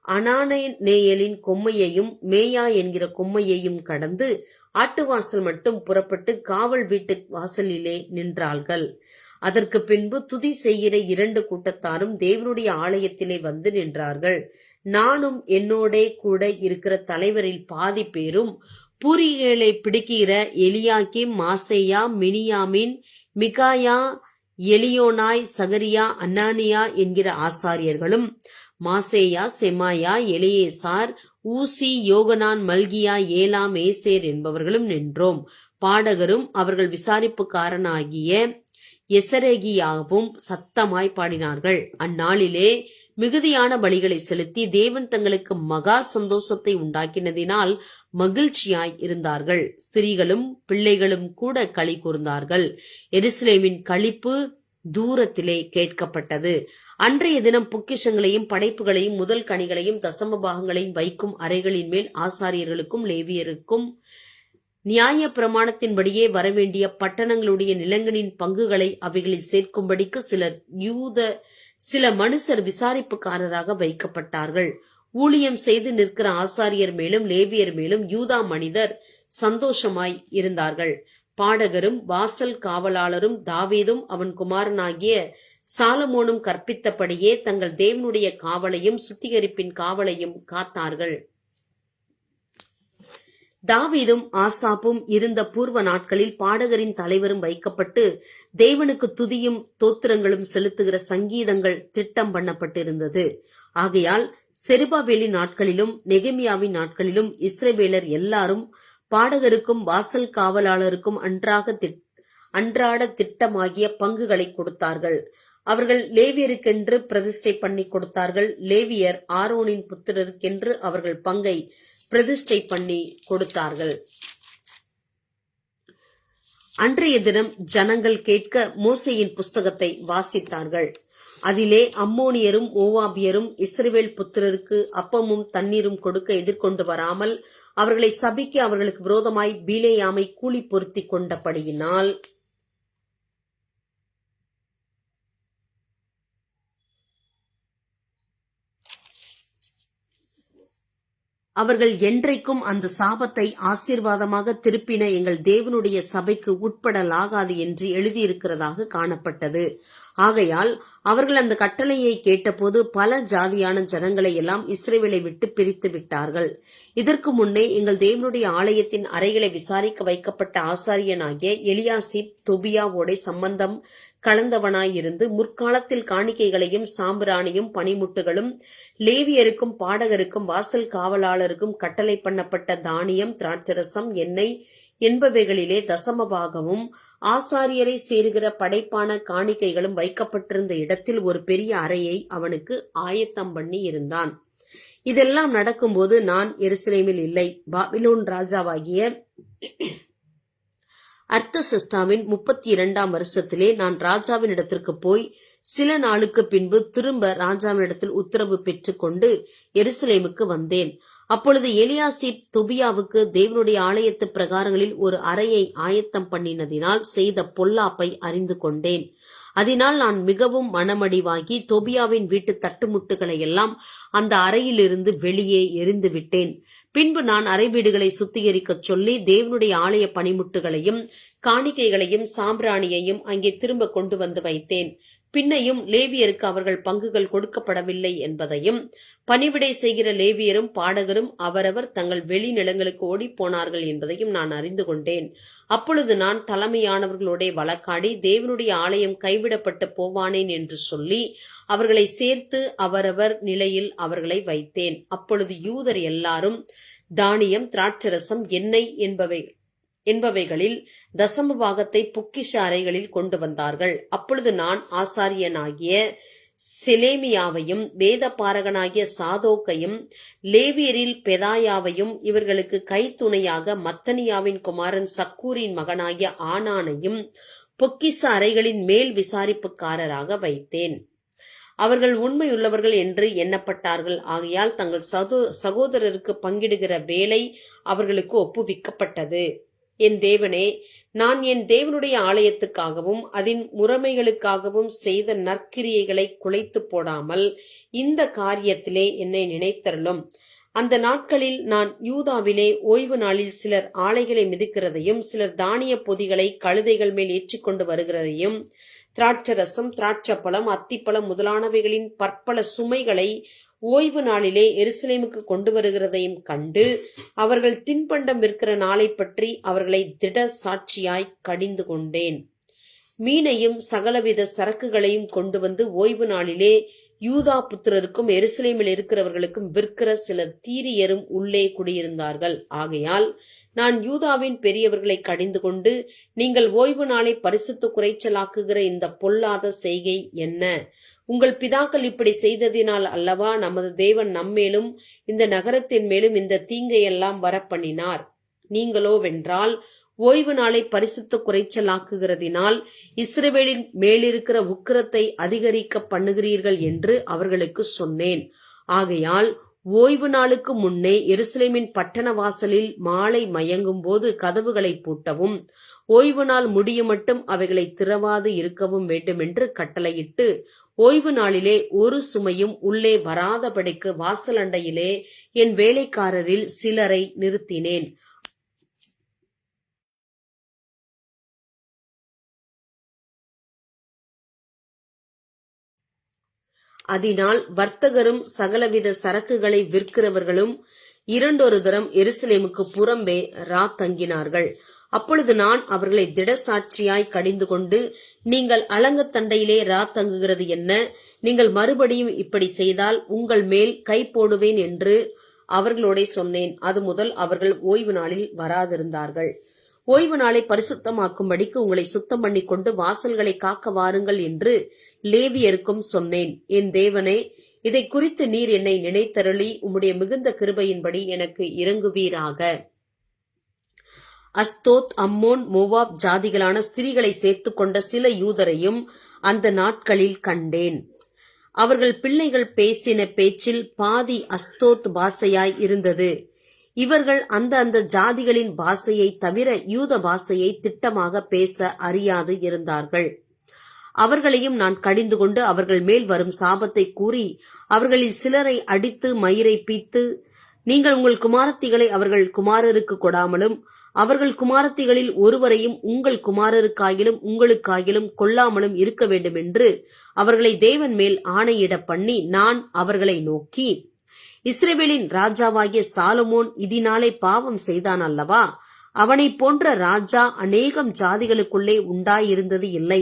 அனானேயலின் கொம்மையையும் மேயா என்கிற கொம்மையையும் கடந்து ஆட்டுவாசல் மட்டும் புறப்பட்டு காவல் வீட்டு வாசலிலே நின்றார்கள். அதற்கு பின்பு துதி செய்கிற 2 கூட்டத்தாரும் தேவனுடைய ஆலயத்திலே வந்து நின்றார்கள். நானும் என்னோடே கூட இருக்கிற தலைவரில் பாதி பேரும் பூரிகளை பிடிக்கிற எலியாக்கிம், மாசேயா, மினியாமின், மிகாயா, எலியோனாய், சகரியா, அன்னானியா என்கிற ஆசாரியர்களும், மாசேயா, செமாயா, எலியேசார், ஊசி, யோகனான், மல்கியா, ஏலாம், ஏசேர் என்பவர்களும் நின்றோம். பாடகரும் அவர்கள் விசாரிப்புக்காரனாகிய எசரேகியாவும் சத்தமாய் பாடினார்கள். அந்நாளிலே மிகுதியான பலிகளை செலுத்தி தேவன் தங்களுக்கு மகா சந்தோஷத்தை உண்டாக்கினதினால் மகிழ்ச்சியாய் இருந்தார்கள். ஸ்திரீகளும் பிள்ளைகளும் கூட களி கூர்ந்தார்கள். எருசலேமின் களிப்பு தூரத்திலே கேட்கப்பட்டது. அன்றைய தினம் பொக்கிஷங்களையும் படைப்புகளையும் முதல் கனிகளையும் தசம பாகங்களையும் வைக்கும் அறைகளின் மேல் ஆசாரியர்களுக்கும் லேவியருக்கும் நியாய பிரமாணத்தின்படியே வரவேண்டிய பட்டணங்களுடைய நிலங்களின் பங்குகளை அவைகளில் சேர்க்கும்படிக்கு சில மனுஷர் விசாரிப்புக்காரராக வைக்கப்பட்டார்கள். ஊழியம் செய்து நிற்கிற ஆசாரியர் மேலும் லேவியர் மேலும் யூதா மனிதர் சந்தோஷமாய் இருந்தார்கள். பாடகரும் வாசல் காவலாளரும் தாவீதும் அவன் குமாரனாகிய சாலமோனும் கற்பித்தபடியே தங்கள் தேவனுடைய காவலையும் சுத்திகரிப்பின் காவலையும் காத்தார்கள். தாவீதும் ஆசாப்பும் இருந்த பூர்வ நாட்களில் பாடகரின் தலைவரும் வைக்கப்பட்டு தேவனுக்கு துதியும் தோத்திரங்களும் செலுத்துகிற சங்கீதங்கள் திட்டம் பண்ணப்பட்டிருந்தது. ஆகையால் செருபாபேலின் நாட்களிலும் நெகேமியாவின் நாட்களிலும் இஸ்ரவேலர் எல்லாரும் பாடகருக்கும் வாசல் காவலாளருக்கும் அன்றாட திட்டமாகிய பங்குகளை கொடுத்தார்கள். அவர்கள் லேவியருக்கென்று பிரதிஷ்டை பண்ணி கொடுத்தார்கள். லேவியர் ஆரோனின் புத்திரருக்கென்று அவர்கள் பங்கை பிரதிஷ்டை பண்ணி கொடுத்தார்கள். அன்றைய தினம் ஜனங்கள் கேட்க மோசேயின் புஸ்தகத்தை வாசித்தார்கள். அதிலே அம்மோனியரும் மோவாபியரும் இஸ்ரவேல் புத்திரருக்கு அப்பமும் தண்ணீரும் கொடுக்க எதிர்கொண்டு வராமல் அவர்களை சபிக்க அவர்களுக்கு விரோதமாய் பீலேயாமை கூலி பொருத்தி கொண்டபடியினால் அவர்கள் என்றைக்கும் அந்த சாபத்தை ஆசீர்வாதமாக திருப்பின எங்கள் தேவனுடைய சபைக்கு உட்படலாகாது என்று எழுதியிருக்கிறதாக காணப்பட்டது. ஆகையால் அவர்கள் அந்த கட்டளையை கேட்டபோது பல ஜாதியான ஜனங்களை எல்லாம் இஸ்ரவேலை விட்டு பிரித்து விட்டார்கள். இதற்கு முன்னே எங்கள் தேவனுடைய ஆலயத்தின் அறைகளை விசாரிக்க வைக்கப்பட்ட ஆசாரியனாகிய எலியாசிப் தொபியாவோட சம்பந்தம் கலந்தவனாயிருந்து முற்காலத்தில் காணிக்கைகளையும் சாம்பிராணியும் பனிமுட்டுகளும் லேவியருக்கும் பாடகருக்கும் வாசல் காவலாளருக்கும் கட்டளை பண்ணப்பட்ட தானியம், திராட்சரசம், எண்ணெய் என்பவைகளிலே தசமபாகமும் ஆசாரியரை சேருகிற படைப்பான காணிக்கைகளும் வைக்கப்பட்டிருந்த இடத்தில் ஒரு பெரிய அறையை அவனுக்கு ஆயத்தம் பண்ணி இருந்தான். இதெல்லாம் நடக்கும்போது நான் எருசலேமில் இல்லை. பாபிலோன் ராஜாவாகிய அர்த்தசஷ்டாவின் 32ஆம் வருஷத்திலே நான் ராஜாவின் இடத்திற்கு போய் சில நாளுக்கு பின்பு திரும்ப ராஜாவினிடத்தில் உத்தரவு பெற்றுக்கொண்டு எருசலேமுக்கு வந்தேன். அப்பொழுது எலியாசிப் தொபியாவுக்கு தேவனுடைய ஆலயத்து பிரகாரங்களில் ஒரு அறையை ஆயத்தம் பண்ணினதினால் செய்த பொல்லாப்பை அறிந்து கொண்டேன். அதனால் நான் மிகவும் மனமடிவாகி தொபியாவின் வீட்டு தட்டுமுட்டுகளை எல்லாம் அந்த அறையிலிருந்து வெளியே எறிந்து விட்டேன். பின்பு நான் அறை வீடுகளை சுத்திகரிக்கச் சொல்லி தேவனுடைய ஆலய பனிமுட்டுகளையும் காணிக்கைகளையும் சாம்பிராணியையும் அங்கே திரும்ப கொண்டு வந்து வைத்தேன். பின்னையும் லேவியருக்கு அவர்கள் பங்குகள் கொடுக்கப்படவில்லை என்பதையும் பணிவிடை செய்கிற லேவியரும் பாடகரும் அவரவர் தங்கள் வெளி நிலங்களுக்கு ஓடி போனார்கள் என்பதையும் நான் அறிந்து கொண்டேன். அப்பொழுது நான் தலைமையானவர்களோட வழக்காடி தேவனுடைய ஆலயம் கைவிடப்பட்டு போவானேன் என்று சொல்லி அவர்களை சேர்த்து அவரவர் நிலையில் அவர்களை வைத்தேன். அப்பொழுது யூதர் எல்லாரும் தானியம், திராட்சரசம், எண்ணெய் என்பவைகளில் தசம பாகத்தை பொக்கிஷ அறைகளில் கொண்டு வந்தார்கள். அப்பொழுது நான் ஆசாரியனாகிய செலேமியாவையும் வேத பாரகனாகிய சாதோக்கையும் லேவியரில் பெதாயாவையும் இவர்களுக்கு கைத்துணையாக மத்தனியாவின் குமாரன் சக்கூரின் மகனாகிய ஆனானையும் பொக்கிஷ அறைகளின் மேல் விசாரிப்புக்காரராக வைத்தேன். அவர்கள் உண்மையுள்ளவர்கள் என்று எண்ணப்பட்டார்கள். ஆகையால் தங்கள் சகோதரருக்கு பங்கிடுகிற வேலை அவர்களுக்கு ஒப்புவிக்கப்பட்டது. என் தேவனே, நான் என் தேவனுடைய ஆலயத்துக்காகவும் அதன் முறைமைகளுக்காகவும் செய்த நற்கிரியைகளை குலைத்து போடாமல் இந்த காரியத்திலே என்னை நினைத்தருளும். அந்த நாட்களில் நான் யூதாவிலே ஓய்வு நாளில் சிலர் ஆலைகளை மிதிக்கிறதையும் சிலர் தானிய பொதிகளை கழுதைகள் மேல் ஏற்றிக்கொண்டு வருகிறதையும் திராட்சரசம், திராட்சப்பழம், அத்திப்பழம் முதலானவைகளின் பற்பல சுமைகளை ஓய்வு நாளிலே எருசலேமுக்கு கொண்டு வருகிறதையும் கண்டு அவர்கள் தின்பண்டம் விற்கிற நாளை பற்றி அவர்களை திட சாட்சியாய் கடிந்து கொண்டேன். மீனையும் சகலவித சரக்குகளையும் கொண்டு வந்து ஓய்வு நாளிலே யூதா புத்திரருக்கும் எருசலேமில் இருக்கிறவர்களுக்கும் விற்கிற சில தீரியரும் உள்ளே குடியிருந்தார்கள். ஆகையால் நான் யூதாவின் பெரியவர்களை கடிந்து கொண்டு, நீங்கள் ஓய்வு நாளை பரிசுத்த குறைச்சலாக்குகிற இந்த பொல்லாத செய்கை என்ன? உங்கள் பிதாக்கள் இப்படி செய்ததினால் அல்லவா நமது தேவன் நம்மேலும் இந்த நகரத்தின் மேலும் இந்த தீங்கையெல்லாம் வரப்பண்ணினார். நீங்களோ வென்றால் ஓய்வு நாளை பரிசுத்த குறைச்சலாக்குகிறதினால் இஸ்ரவேலின் மேலிருக்கிற உக்கிரத்தை அதிகரிக்க பண்ணுகிறீர்கள் என்று அவர்களுக்கு சொன்னேன். ஆகையால் ஓய்வு நாளுக்கு முன்னே எருசலேமின் பட்டண வாசலில் மாலை மயங்கும் போது கதவுகளை பூட்டவும் ஓய்வு நாள் முடியும் மட்டும் அவைகளை திறவாது இருக்கவும் வேண்டுமென்று கட்டளையிட்டு ஓய்வு நாளிலே ஒரு சுமையும் உள்ளே வராதபடிக்கு வாசலண்டையிலே என் வேலைக்காரரில் சிலரை நிறுத்தினேன். அதனால் வர்த்தகரும் சகலவித சரக்குகளை விற்கிறவர்களும் இரண்டொரு தரம் எருசலேமுக்கு புறம்பே தங்கினார்கள். அப்பொழுது நான் அவர்களை திடசாட்சியாய் கடிந்து கொண்டு, நீங்கள் அலங்கத்தண்டையிலே தங்குகிறது என்ன? நீங்கள் மறுபடியும் இப்படி செய்தால் உங்கள் மேல் கை போடுவேன் என்று அவர்களோட சொன்னேன். அது முதல் அவர்கள் ஓய்வு நாளில் வராதிருந்தார்கள். ஓய்வு நாளை பரிசுத்தமாக்கும்படிக்கு உங்களை சுத்தம் பண்ணி கொண்டு வாசல்களை காக்க வாருங்கள் என்று லேவியருக்கும் சொன்னேன். என் தேவனே, இதை குறித்து நீர் என்னை நினைத்தருளி உம்முடைய மிகுந்த கிருபையின்படி எனக்கு இறங்குவீராக. அஸ்தோத், அம்மோன், மோவாப் ஜாதிகளான ஸ்திரீகளை சேர்த்து கொண்ட சில யூதரையும் அந்த நாட்களில் கண்டேன். அவர்கள் பிள்ளைகள் பேசின பேச்சில் பாதி அஸ்தோத் பாஷையாய் இருந்தது. இவர்கள் அந்த ஜாதிகளின் பாஷையை தவிர யூத பாஷையை திட்டமாக பேச அறியாது இருந்தார்கள். அவர்களையும் நான் கடிந்து கொண்டு அவர்கள் மேல் வரும் சாபத்தை கூறி அவர்களில் சிலரை அடித்து மயிரை பீத்து, நீங்கள் உங்கள் குமாரத்திகளை அவர்கள் குமாரருக்கு கொடாமலும் அவர்கள் குமாரத்திகளில் ஒருவரையும் உங்கள் குமாரருக்காகிலும் உங்களுக்காகிலும் கொள்ளாமலும் இருக்க வேண்டும் என்று அவர்களை தேவன் மேல் ஆணையிட பண்ணி, நான் அவர்களை நோக்கி, இஸ்ரவேலின் ராஜாவாகிய சாலமோன் இதனாலே பாவம் செய்தான் அல்லவா? அவனை போன்ற ராஜா அநேகம் ஜாதிகளுக்குள்ளே உண்டாயிருந்தது இல்லை.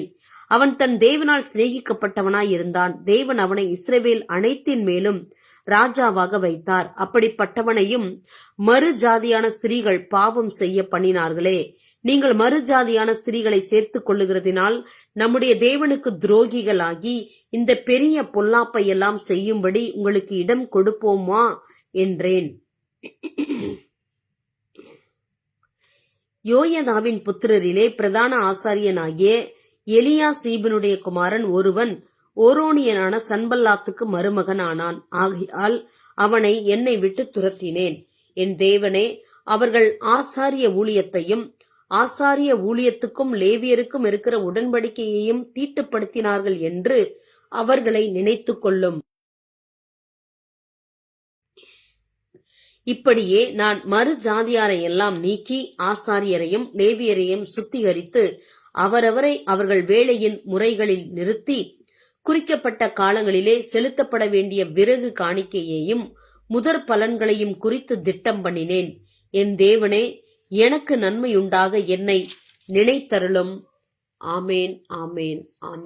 அவன் தன் தேவனால் சிநேகிக்கப்பட்டவனாய் இருந்தான். தேவன் அவனை இஸ்ரவேல் அனைத்தின் மேலும் ராஜாவாக வைத்தார். அப்படிப்பட்டவனையும் மறு ஜாதியான ஸ்திரீகள் பாவம் செய்ய பண்ணினார்களே. நீங்கள் மறு ஜாதியான ஸ்திரீகளை சேர்த்துக் கொள்ளுகிறதினால் நம்முடைய தேவனுக்கு துரோகிகளாகி இந்த பெரிய பொல்லாப்பை எல்லாம் செய்யும்படி உங்களுக்கு இடம் கொடுப்போமா என்றேன். யோயதாவின் புத்திரரிலே பிரதான ஆசாரியனாகிய எலியாசீபினுடைய குமாரன் ஒருவன் ஓரோனியனான சன்பல்லாத்துக்கு மருமகன் ஆனான். ஆகையால் அவனை என்னை விட்டு துரத்தினேன். என் தேவனே, அவர்கள் ஆசாரிய ஊழியத்தையும் ஆசாரிய ஊழியத்துக்கும் லேவியருக்கும் இருக்கிற உடன்படிக்கையையும் தீட்டுப்படுத்தினார்கள் என்று அவர்களை நினைத்து கொள்ளும். இப்படியே நான் மறு ஜாதியாரை எல்லாம் நீக்கி ஆசாரியரையும் லேவியரையும் சுத்திகரித்து அவரவரை அவர்கள் வேலையின் முறைகளில் நிறுத்தி குறிக்கப்பட்ட காலங்களிலே செலுத்தப்பட வேண்டிய விறகு காணிக்கையையும் முதற் பலன்களையும் குறித்து திட்டம் பண்ணினேன். என் தேவனே, எனக்கு நன்மையுண்டாக என்னை நினைத்தருளும். ஆமேன், ஆமேன், ஆமேன்.